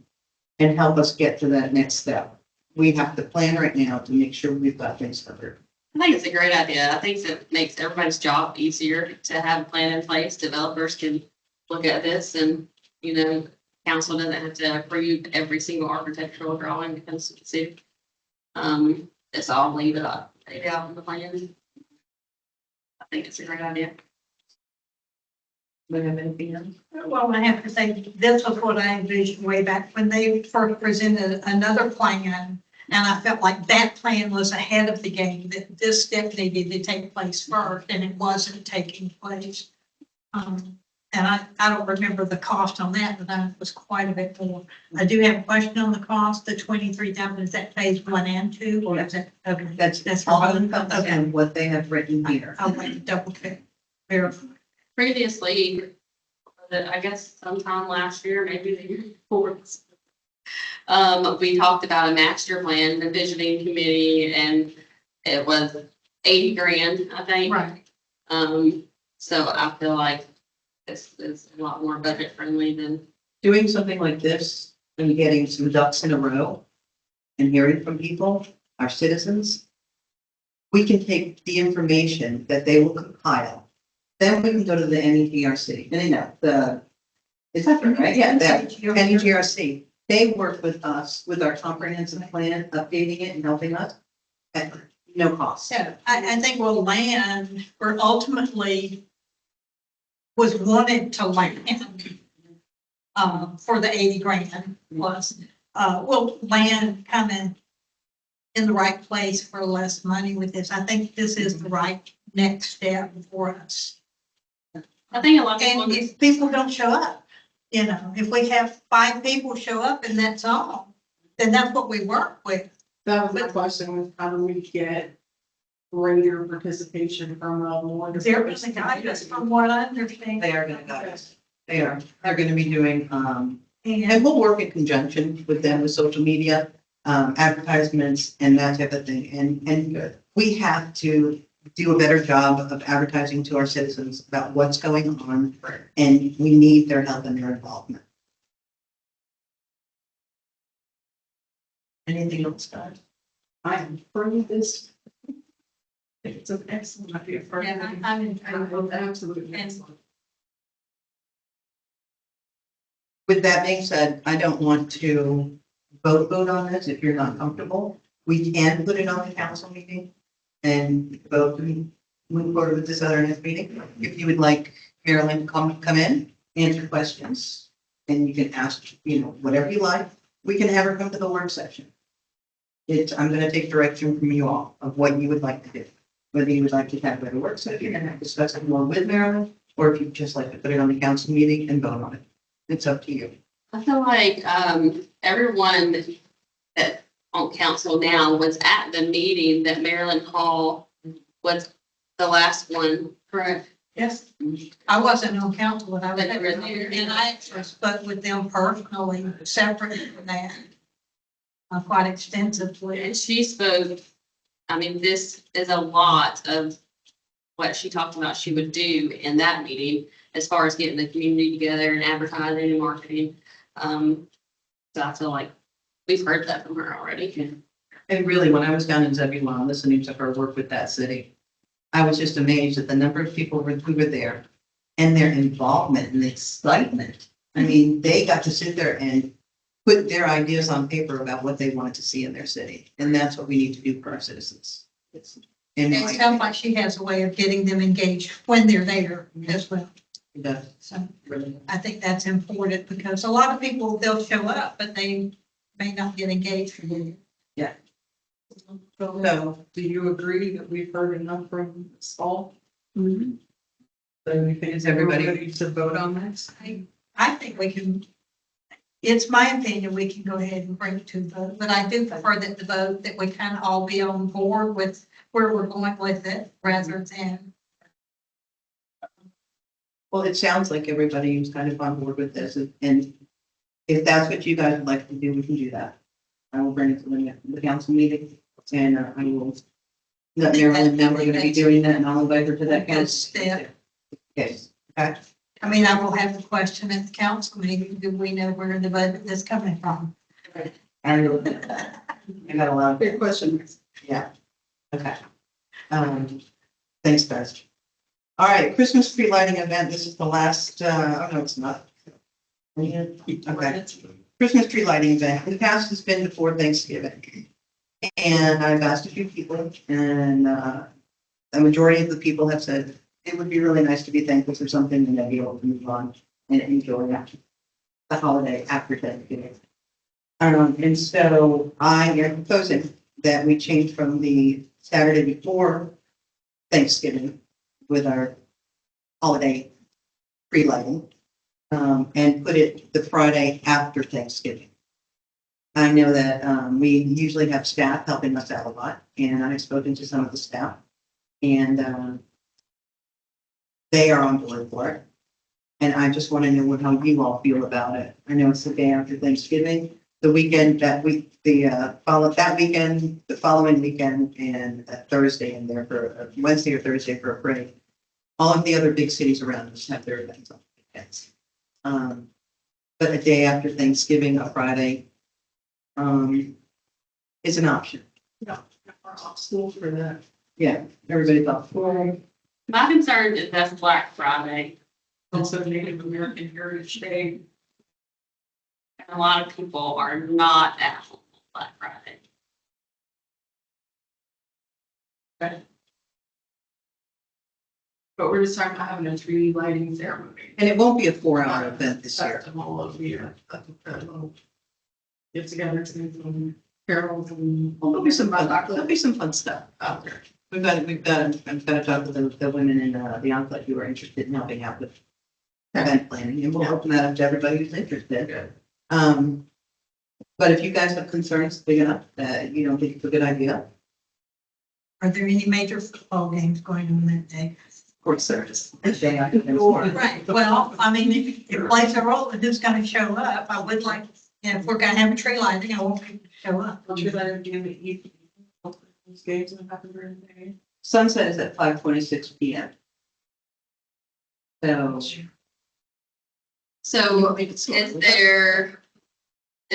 help us get to that next step. We have to plan right now to make sure we've got things covered. I think it's a great idea. I think it makes everybody's job easier to have a plan in place. Developers can look at this and, council doesn't have to approve every single architectural drawing that comes to the city. It's all laid out in the plan. I think it's a great idea. Do you have anything else? Well, I have to say, this was what I envisioned way back when they first presented another plan. And I felt like that plan was ahead of the game, that this step needed to take place first, and it wasn't taking place. And I don't remember the cost on that, but that was quite a bit more. I do have a question on the cost, the 23,000, is that phase 1 and 2, or is that? Okay, That's for all both? encompassed in what they have written here. I'll wait to double check. Verify. Previously, I guess sometime last year, maybe the year before, we talked about a master plan, the visioning committee, and it was 80 grand, I think. Right. So I feel like this is a lot more budget friendly than. Doing something like this and getting some ducks in a row and hearing from people, our citizens, we can take the information that they will compile. Then we can go to the NEGRC. Is that right? Yeah, that NEGRC. They work with us with our comprehensive plan, updating it and helping us at no cost. So I think we'll land, or ultimately was wanted to land for the 80 grand plus, will land coming in the right place for less money with this. I think this is the right next step for us. I think a lot of And people, if people don't show up, you know, if we have 5 people show up and that's all, then that's what we work with. That was my question, was how do we get greater participation from more? They're going to guide us from what I understand. They are gonna guide us. They are. They're gonna be doing, And and we'll work in conjunction with them with social media, advertisements and that type of thing. And we have to do a better job of advertising to our citizens about what's going on. And we need their help and their involvement. Anything else, guys? I am for this. It's an excellent idea for. Yeah, I'm Absolutely And- excellent. With that being said, I don't want to vote on this if you're not comfortable. We can put it on the council meeting and vote and move forward with this other next meeting. If you would like Marilyn to come in, answer questions, and you can ask, whatever you like. We can have her come to the work session. I'm gonna take direction from you all of what you would like to do. Whether you would like to have a work session and discuss it more with Marilyn, or if you'd just like to put it on the council meeting and vote on it. It's up to you. I feel like, everyone that on council now was at the meeting that Marilyn Hall was the last one, correct? yes, I wasn't on council when I was But you were there, there. and I actually spoke with them personally, separate from that. Quite extensively. And she spoke, I mean, this is a lot of what she talked about she would do in that meeting as far as getting the community together and advertising and marketing. So I feel like we've heard that from her already. And really, when I was down in Zebulon, listening to her work with that city, I was just amazed at the number of people who were there and their involvement and excitement. I mean, they got to sit there and put their ideas on paper about what they wanted to see in their city. And that's what we need to do for our citizens. And it sounds like she has a way of getting them engaged when they're there as well. So I think that's important because a lot of people, they'll show up, but they may not get engaged from you. So, Do you agree that we've heard enough from Saul? So you think Is everybody- we're ready to vote on this? I think we can, it's my opinion, we can go ahead and bring it to the vote, but I do prefer that the vote, that we kind of all be on board with where we're going with it rather than. well, it sounds like everybody is kind of on board with this. And if that's what you guys would like to do, we can do that. I will bring it to the council meeting and I will let Marilyn know we're gonna be doing that and I'll invite her to that council. Step. Yes, okay. I mean, I will have the question at the council meeting, do we know where the budget is coming from? I got a lot of Good question. Yeah, okay. Thanks, guys. All right, Christmas tree lighting event, this is the last, oh no, it's not. Okay, Christmas tree lighting event, in the past it's been before Thanksgiving. And I've asked a few people, and the majority of the people have said, it would be really nice to be thankful for something and then be able to move on and enjoy the holiday after Thanksgiving. And so I am proposing that we change from the Saturday before Thanksgiving with our holiday tree lighting, and put it the Friday after Thanksgiving. I know that we usually have staff helping us out a lot, and I've spoken to some of the staff, and they are on board for it. And I just want to know how you all feel about it. I know it's the day after Thanksgiving, the weekend that week, that weekend, the following weekend, and that Thursday in there for Wednesday or Thursday for a parade. All of the other big cities around us have their events on weekends. But a day after Thanksgiving, a Friday, is an option. Yeah, we're off school for that. Yeah, everybody thought. My concern is that's Black Friday. Also Native American Heritage Day. And a lot of people are not at home on Black Friday. But we're just talking about having a tree lighting ceremony. And it won't be a 4-hour event this year. Festival of year. Get together to carols and. There'll be some fun stuff out there. I've got to talk to the women in the enclave who are interested in helping out with event planning, and we'll open that up to everybody who's interested. But if you guys have concerns big enough that you don't think it's a good idea, Are there any major football games going on that day? of course there is. The day I can afford. Right, well, I mean, if it plays a role in who's gonna show up, I would like, if we're gonna have a tree lighting, I want people to show up. Should I do the evening? Those games in the happy birthday. Sunset is at 5:26 PM. So. So is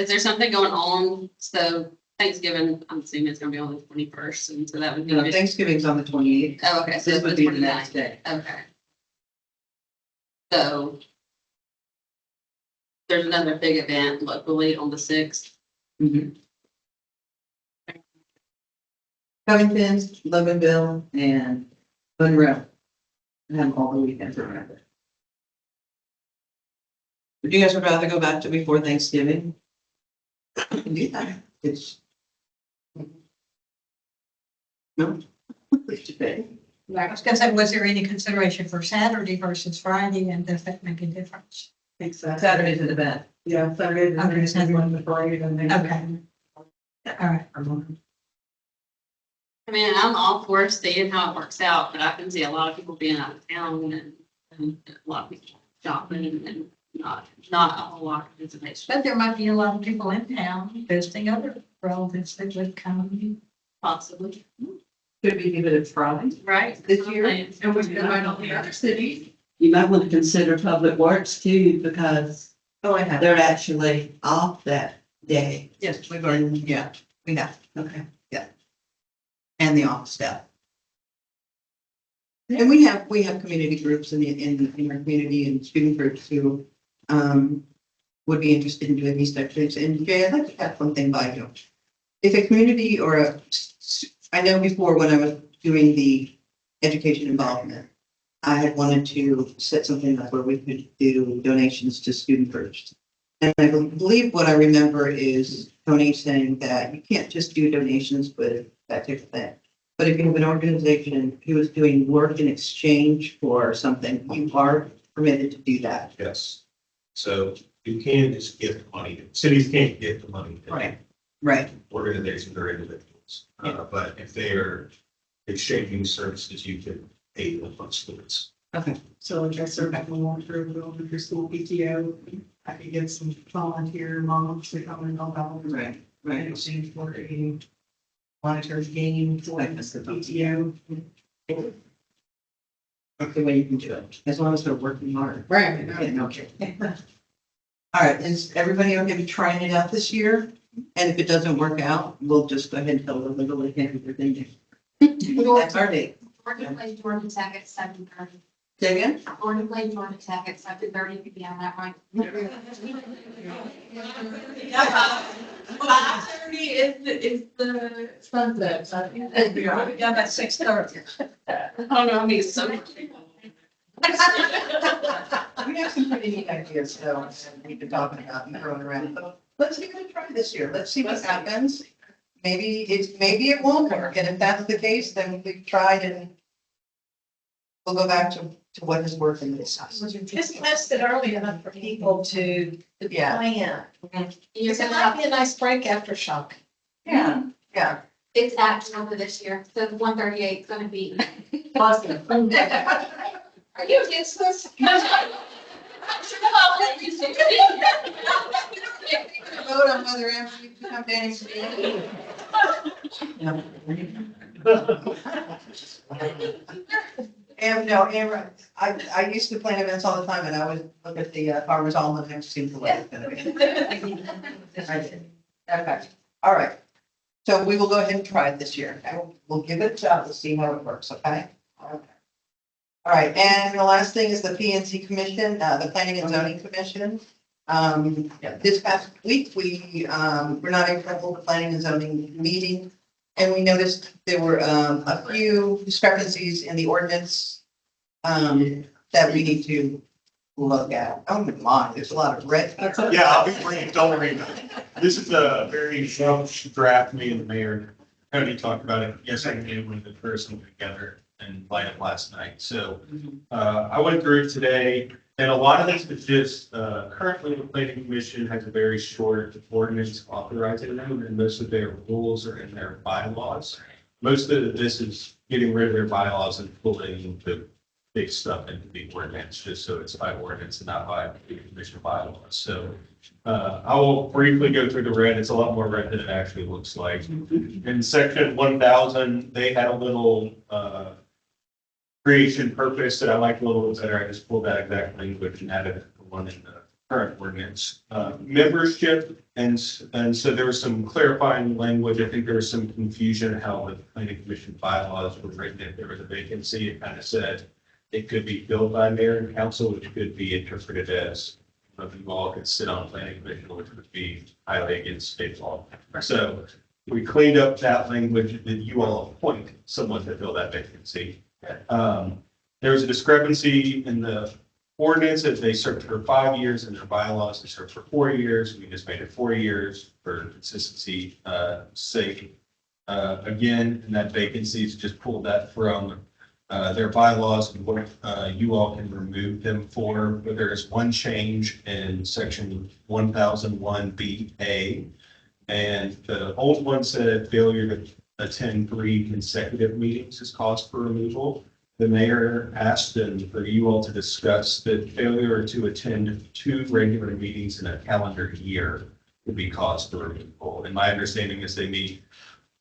there something going on? So Thanksgiving, I'm assuming it's gonna be on the 21st, and so that would be. No, Thanksgiving's on the 28th. Oh, okay, so This it's would the be the 29th. next day. Okay. So there's another big event locally on the 6th. Mhm. Covington, Loganville, and Monroe. And have all the weekends around it. Would you guys would rather go back to before Thanksgiving? We can do that. It's. No? It's okay. I was gonna say, was there any consideration for Saturday versus Friday, and does that make a difference? Saturday's an event. Yeah, Saturday, Okay, the Saturday. one, the parade, and then. Okay. All right. I mean, I'm all for seeing how it works out, but I can see a lot of people being out of town and a lot of people shopping and not a whole lot of visitation, But there might be a lot of people in town visiting other relatives that would come. possibly, Could we give it a try? right? This year? And we can invite all the other cities. You might want to consider Public Works too, because Oh, I have. they're actually off that day. Yes, we've already, yeah, we have. Okay. And the office staff. And we have community groups in our community and student groups who would be interested in doing these types of things. And Jay, I'd like to add one thing by you. If a community or I know before when I was doing the education involvement, I had wanted to set something up where we could do donations to student groups. And I believe what I remember is Tony saying that you can't just do donations with that type of thing. But if you have an organization who is doing work in exchange for something, you are permitted to do that. Yes. So you can just give the money. Cities can't give the money. to Right. Organizations or individuals. But if they are exchanging services, you can pay them on students. So like I serve at the Walter Elementary School PTO, I could get some volunteer moms to come and help out. Right. In exchange for a monetary gain for the PTO. That's the way you can do it, as long as they're working hard. Right. Yeah, okay. All right, is everybody okay with trying it out this year? And if it doesn't work out, we'll just go ahead and tell them we'll hand it thinking. That's our date. Gordon plays Georgia Tech at 7:30. Say again? Gordon plays Georgia Tech at 7:30, if you be on that right. 5:30 is the sunset, so I think that'd be all right. Yeah, that's 6:30. I don't know, I mean, so. We have some pretty neat ideas, though, and we've been talking about and throwing around. So let's give it a try this year. Let's see what happens. Maybe it won't work, and if that's the case, then we've tried and we'll go back to what has worked in this house. Just list it early enough for people to Yeah. plan. You're Because it gonna might have, be a nice break after shopping. Yeah. It's actual for this year, so 138 is gonna be. Awesome. Are you against this? Vote on whether Amber needs to come to any meeting. Amber, I used to plan events all the time and I would look at the farmer's almanac and see the way it's gonna be. I did. Okay, all right. So we will go ahead and try it this year. Okay? We'll give it a shot. We'll see how it works, okay? Okay. All right, and the last thing is the PNC Commission, the Planning and Zoning Commission. This past week, we were not able to hold the Planning and Zoning meeting. And we noticed there were a few discrepancies in the ordinance that we need to look at. I don't mind, there's a lot of red. Yeah, I'll be brief, don't worry about it. This is a very rough draft. Me and the mayor, Tony talked about it yesterday when the first one together and light up last night. So I went through it today, and a lot of this is just, currently the planning commission has a very short ordinance authorizing them, and most of their rules are in their bylaws. Most of this is getting rid of their bylaws and pulling the big stuff into the ordinance, just so it's by ordinance and not by the commission bylaws. So I will briefly go through the red. It's a lot more red than it actually looks like. In section 1000, they had a little creation purpose that I liked a little bit better. I just pulled that exact language and added the one in the current ordinance. Membership, and so there was some clarifying language. I think there was some confusion how the planning commission bylaws were written. If there was a vacancy, it kind of said it could be filled by mayor and council, which could be interpreted as you all could sit on planning commission, which would be highly against state law. So we cleaned up that language that you all appoint someone to fill that vacancy. There was a discrepancy in the ordinance that they served for 5 years, and their bylaws they served for 4 years. We just made it 4 years for consistency sake. Again, and that vacancies just pulled that from their bylaws and what you all can remove them for. But there is one change in section 1001BA, and the old one said failure to attend 3 consecutive meetings is cause for removal. The mayor asked and for you all to discuss that failure to attend 2 regular meetings in a calendar year would be cause for removal. And my understanding is they meet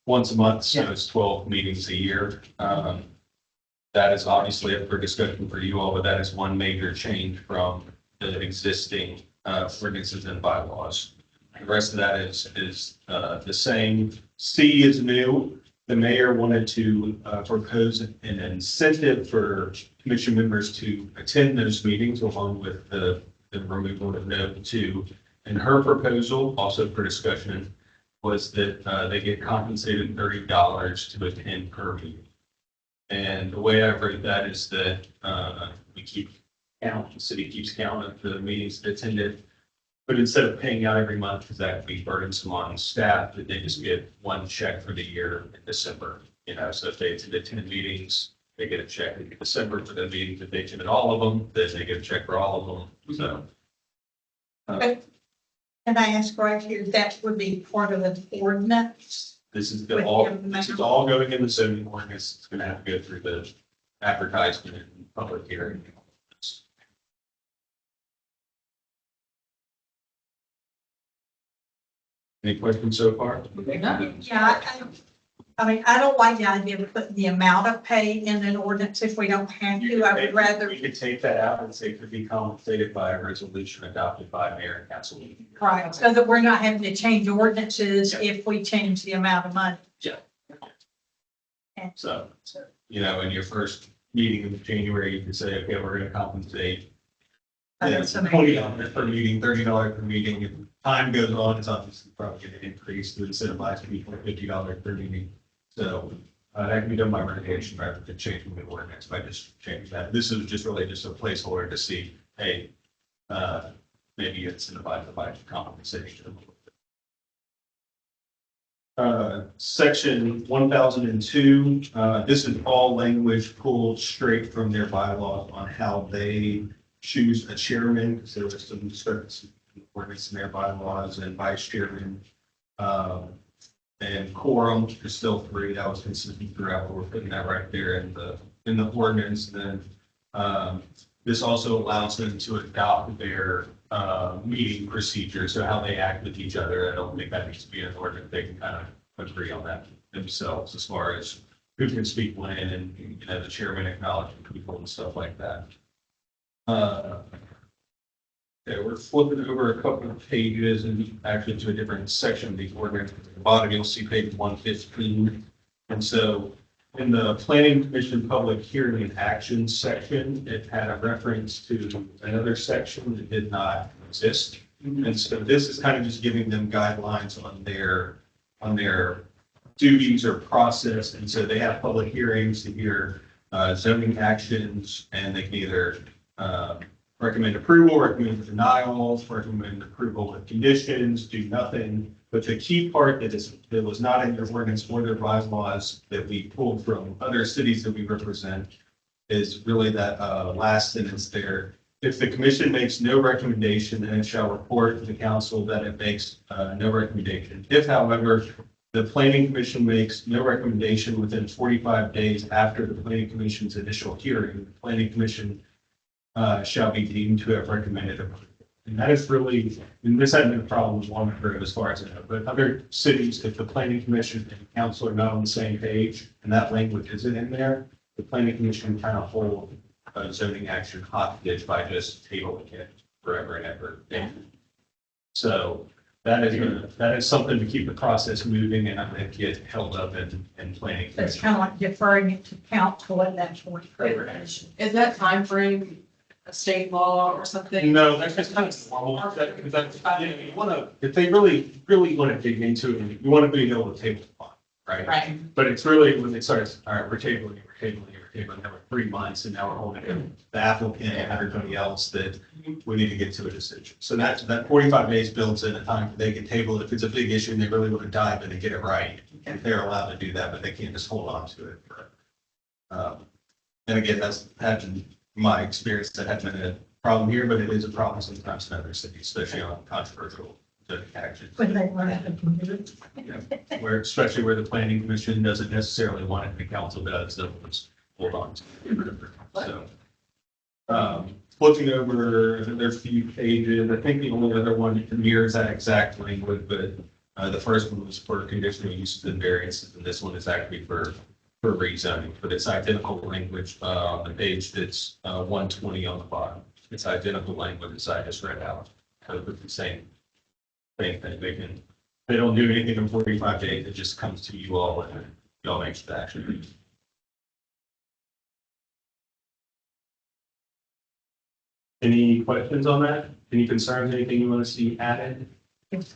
once a month, so it's 12 meetings a year. That is obviously up for discussion for you all, but that is one major change from the existing ordinances and bylaws. The rest of that is the same. C is new. The mayor wanted to propose an incentive for commission members to attend those meetings along with the removal of note 2. And her proposal, also for discussion, was that they get compensated $30 to attend per meeting. And the way I read that is that we keep count, the city keeps count of the meetings attended. But instead of paying out every month, because that would be burdensome on staff, that they just get one check for the year in December. You know, so if they attended 10 meetings, they get a check in December for the meetings. If they attended all of them, then they get a check for all of them. So. Can I ask right here, that would be part of an ordinance? This is all going in the zoning ordinance. It's going to have to go through the advertisement and public hearing. Any questions so far? Yeah, I mean, I don't like the idea of putting the amount of pay in an ordinance if we don't have to. I would rather. You could take that out and say it could be compensated by a resolution adopted by mayor and council. Right, so that we're not having to change ordinances if we change the amount of money. Yeah. So, you know, in your first meeting in January, you can say, okay, we're going to compensate $20 per meeting, $30 per meeting. If time goes on, it's obviously probably going to increase to incentivize people $50 per meeting. So that can be done by relegation rather than changing the ordinance by just changing that. This is just really just a placeholder to see, hey, maybe it's incentivized by compensation. Section 1002, this is all language pulled straight from their bylaws on how they choose a chairman, because there was some discrepancy in their bylaws, and vice chairman. And quorum is still 3. That was consistent throughout. We're putting that right there in the ordinance. And then this also allows them to adopt their meeting procedure, so how they act with each other. I don't think that needs to be an ordinance. They can kind of agree on that themselves as far as who can speak when, and you know, the chairman acknowledging people and stuff like that. Okay, we're flipping over a couple of pages and actually to a different section of the ordinance. At the bottom, you'll see page 115. And so in the planning commission public hearing and action section, it had a reference to another section that did not exist. And so this is kind of just giving them guidelines on their duties or process. And so they have public hearings to hear zoning actions, and they can either recommend approval, recommend denial, recommend approval with conditions, do nothing. But the key part that was not in your ordinance or their bylaws that we pulled from other cities that we represent is really that last sentence there. If the commission makes no recommendation, then it shall report to the council that it makes no recommendation. If, however, the planning commission makes no recommendation within 45 days after the planning commission's initial hearing, the planning commission shall be deemed to have recommended approval. And that is really, and this hasn't been a problem with Wallingford as far as I know, but other cities, if the planning commission and council are not on the same page and that language isn't in there, the planning commission kind of hold zoning action hostage by just tabling it forever and ever. So that is something to keep the process moving and not get held up in planning. It's kind of like deferring it to council at that point. Is that timeframe a state law or something? No, that's just kind of normal. You want to, if they really want to dig into it, you want to be able to table the fund, right? Right. But it's really when it starts, all right, we're tabling, now we're 3 months and now we're holding the applicant and everybody else that we need to get to a decision. So that 45 days builds in a time where they can table it. If it's a big issue and they really want to dive in and get it right, they're allowed to do that, but they can't just hold on to it. And again, that's been my experience. That hasn't been a problem here, but it is a problem sometimes in other cities, especially on controversial actions. When they run out of commitment. Where, especially where the planning commission doesn't necessarily want it, the council does, they'll just hold on to it. So, looking over, there's a few pages, I think the only other one that mirrors that exact language, but the first one was for conditional uses and variances, and this one is actually for rezoning, but it's identical language on the page that's 120 on the bottom. It's identical language as I just read out. So it's the same thing. They don't do anything in 45 days. It just comes to you all and y'all make the action. Any questions on that? Any concerns? Anything you want to see added? It's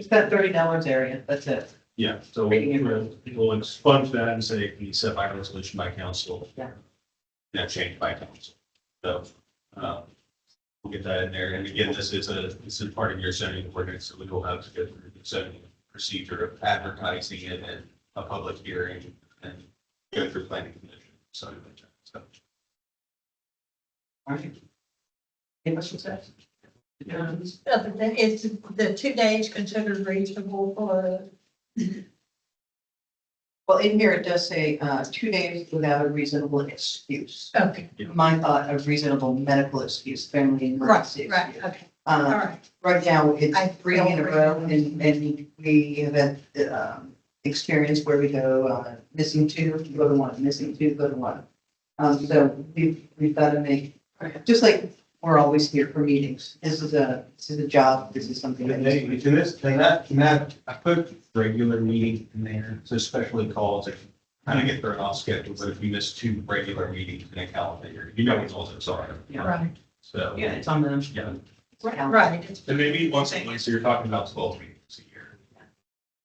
that $30 area, that's it. Yeah, so we'll expunge that and say it be set by resolution by council. Yeah. Not changed by council. So, we'll get that in there. And again, this is part of your zoning ordinance, so we will have to go through the zoning procedure of advertising it and a public hearing and go through planning commission. So. All right. Any questions? Other than, it's the 2 days considered reasonable for, Well, in here, it does say 2 days without a reasonable excuse. okay, My thought of reasonable medical excuse, family emergency. right, excuse. okay, all right. Right now, I it's 3 in a row and we have had experience where we go missing 2, go to 1, missing 2, go to 1. So we've got to make, just like we're always here for meetings. This is a job. This is something that. I put regular meeting in there, so especially calls that kind of get thrown off schedule, but if you miss 2 regular meetings in a calendar year, you know what those are. Right, So. Yeah, it's on them. Yeah, right. It's- and maybe once a month, so you're talking about 12 meetings a year.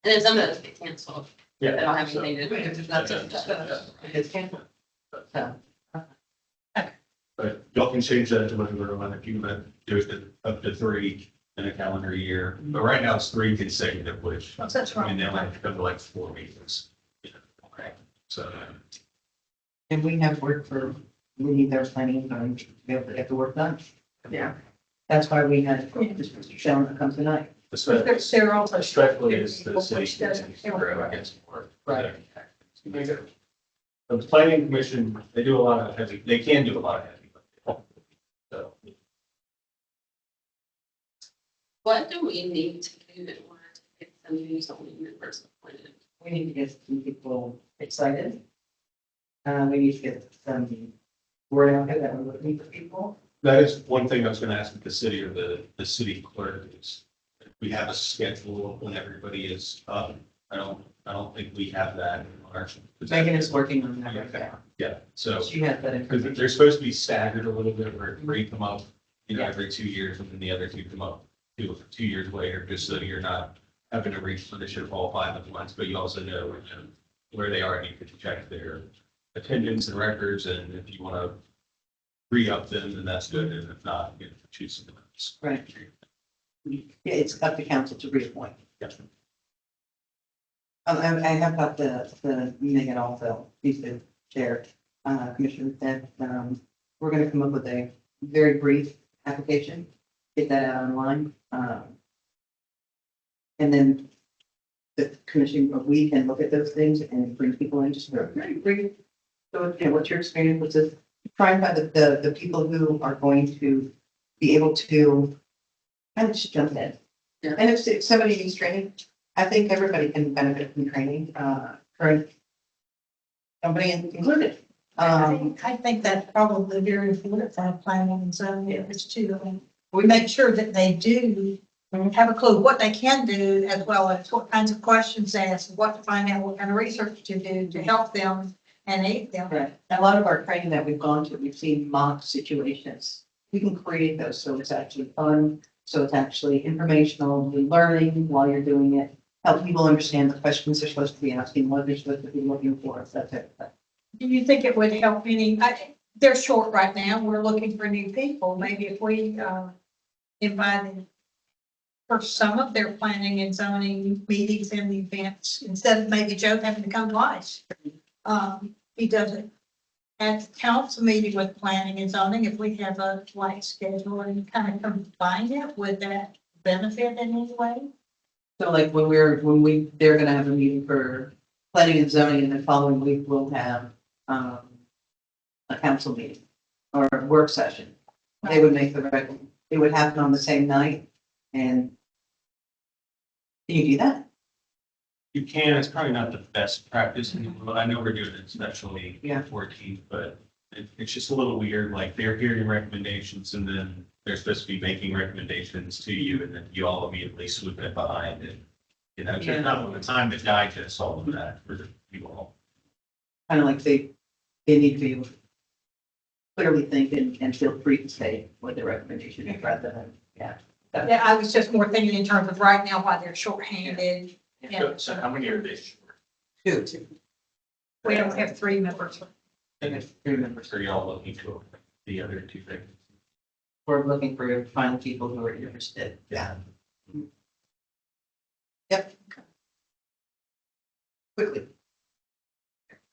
And then some of those get canceled. Yeah. They don't have anything to do. That's it. It's canceled. So, But y'all can change that to whatever one, if you want to do it up to 3 in a calendar year. But right now it's 3 consecutive, which, That's I mean, right. they'll have to come to like 4 meetings. Okay, so. And we have work we need their planning time to be able to get the work done. yeah. That's why we had this Mr. Sheldon to come tonight. They're also. Especially as the city continues to grow, I guess, more. Right. The planning commission, they do a lot of heavy, they can do a lot of heavy. So, What do we need to do in order to get some new zoning members appointed? We need to get some people excited. We need to get some word out there that we're looking for people. that is one thing I was gonna ask the city or the city clerk is, if we have a schedule when everybody is up. I don't think we have that in our. Megan is working on that right now. Yeah, so. She has that Because information. they're supposed to be staggered a little bit, where 3 come up, every 2 years, and then the other 2 come up 2 years later, just so you're not having to replenish it all 5 at once, but you also know where they are, and you can check their attendance and records, and if you want to re-up them, then that's good, and if not, you know, choose someone else. Right. Yeah, it's up to council to reappoint. Yeah. I have got the Megan also, he's the chair, commissioner, that, we're gonna come up with a very brief application, get that out online. And then the commission, or we can look at those things and bring people in, just very brief. So, you know, what's your experience with this? Try and find the people who are going to be able to kind of just jump in. Yeah. And if somebody needs training, I think everybody can benefit from training, current company included. I think that's probably very important for our planning and zoning areas too. I mean, we make sure that they do have a clue what they can do, as well as what kinds of questions to ask, what to find out, what kind of research to do to help them and aid them. Right. A lot of our training that we've gone to, we've seen mock situations. We can create those so it's actually fun, so it's actually informational, you're learning while you're doing it. Help people understand the questions they're supposed to be asking, what they're supposed to be looking for, that type of thing. Do you think it would help they're short right now, we're looking for new people, maybe if we, invited for some of their planning and zoning meetings and events, instead of maybe Joe having to come twice. He does it at the council meeting with planning and zoning, if we have a light schedule and kind of combine it, would that benefit in any way? So like they're gonna have a meeting for planning and zoning, and the following week we'll have, a council meeting or a work session. They would make it would happen on the same night, and can you do that? You can, it's probably not the best practice in the world. I know we're doing it especially Yeah. 14th, but it's just a little weird, like they're hearing recommendations and then they're supposed to be making recommendations to you and then you all immediately swoop it behind and, you know, Yeah. there's not the time to digest all of that for you all. Kind of like they need to be able to clearly think and feel free to say what their recommendation is rather than, yeah. Yeah, I was just more thinking in terms of right now, why they're shorthanded. Yeah. So how many are they short? Two. We don't have 3 members. And three members, are y'all looking to the other two things? We're looking for final people who are interested. Yeah. Yep. Quickly.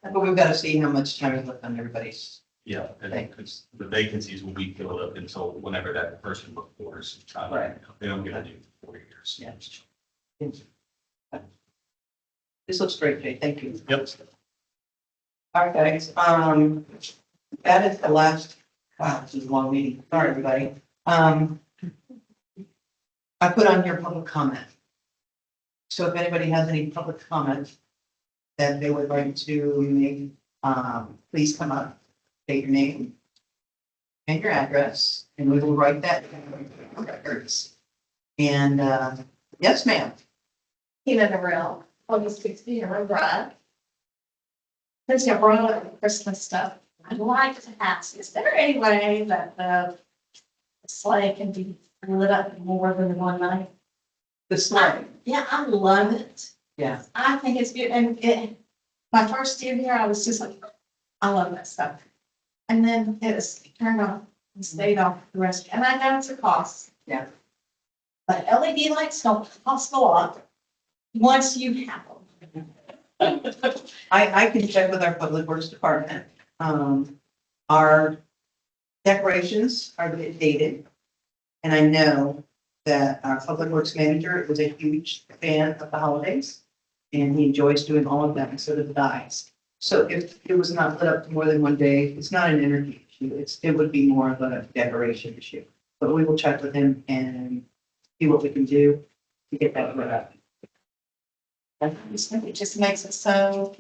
But we've got to see how much time is left on everybody's. Yeah, and because the vacancies will be filled up until whenever that person before is. Right. They don't get to do 4 years. Yeah. This looks great, Jay. Thank you. Yep. All right, guys. That is the last, wow, this is a long meeting. Sorry, everybody. I put on here public comment. So if anybody has any public comment that they would like to make, please come up, state your name and your address, and we will write that in the records. And, yes, ma'am. Tina Darrell, August 60, and I'm Brad. Since you brought up Christmas stuff, I'd like to ask, is there any way that the sleigh can be lit up more than one night? The sleigh. Yeah, I love it. Yeah. I think it's beautiful. And my first year here, I was just like, I love that stuff. And then it was turned off and stayed off the rest. And I know it's a cost. Yeah. But LED lights don't cost a lot once you have them. I can check with our public works department. Our decorations are dated. And I know that our public works manager was a huge fan of the holidays. And he enjoys doing all of them, and so do the guys. So if it was not lit up more than one day, it's not an energy issue. It would be more of a decoration issue. But we will check with him and see what we can do to get that lit up. I just think it just makes it so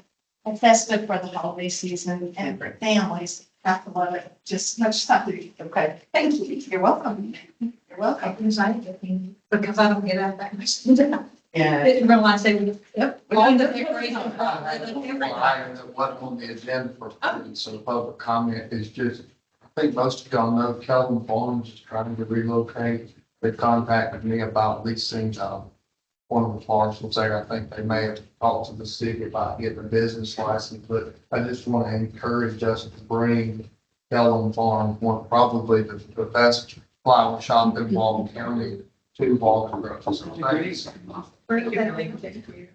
festive for the holiday season and for families. Have to love it just much time. Okay. Thank you. You're welcome. You're welcome. Because I don't get out that much. Yeah. Didn't realize they would. Yep. On the Item that wasn't on the agenda for, so public comment is just, I think most of y'all know Kelvin Farms is trying to relocate. They contacted me about leasing, one of the parcels there. I think they may have talked to the city about getting a business license, but I just want to encourage us to bring Bellum Farm, one, probably the best flower shop in Walton County, 2 Walton grocery stores. Where did that link take you?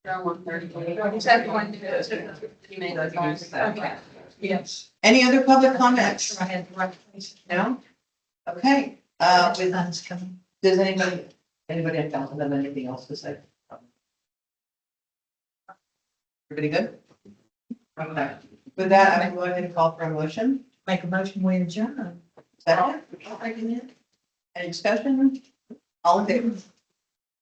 You said one to go to. You made those notes. Okay. Yes. Any other public comments? I had the right place. No? Okay, With funds coming. does anybody at council have anything else to say? Everybody good? Okay, with that, I'm going to call for a motion. Make a motion, we adjourn. Second? Any discussion? All in favor?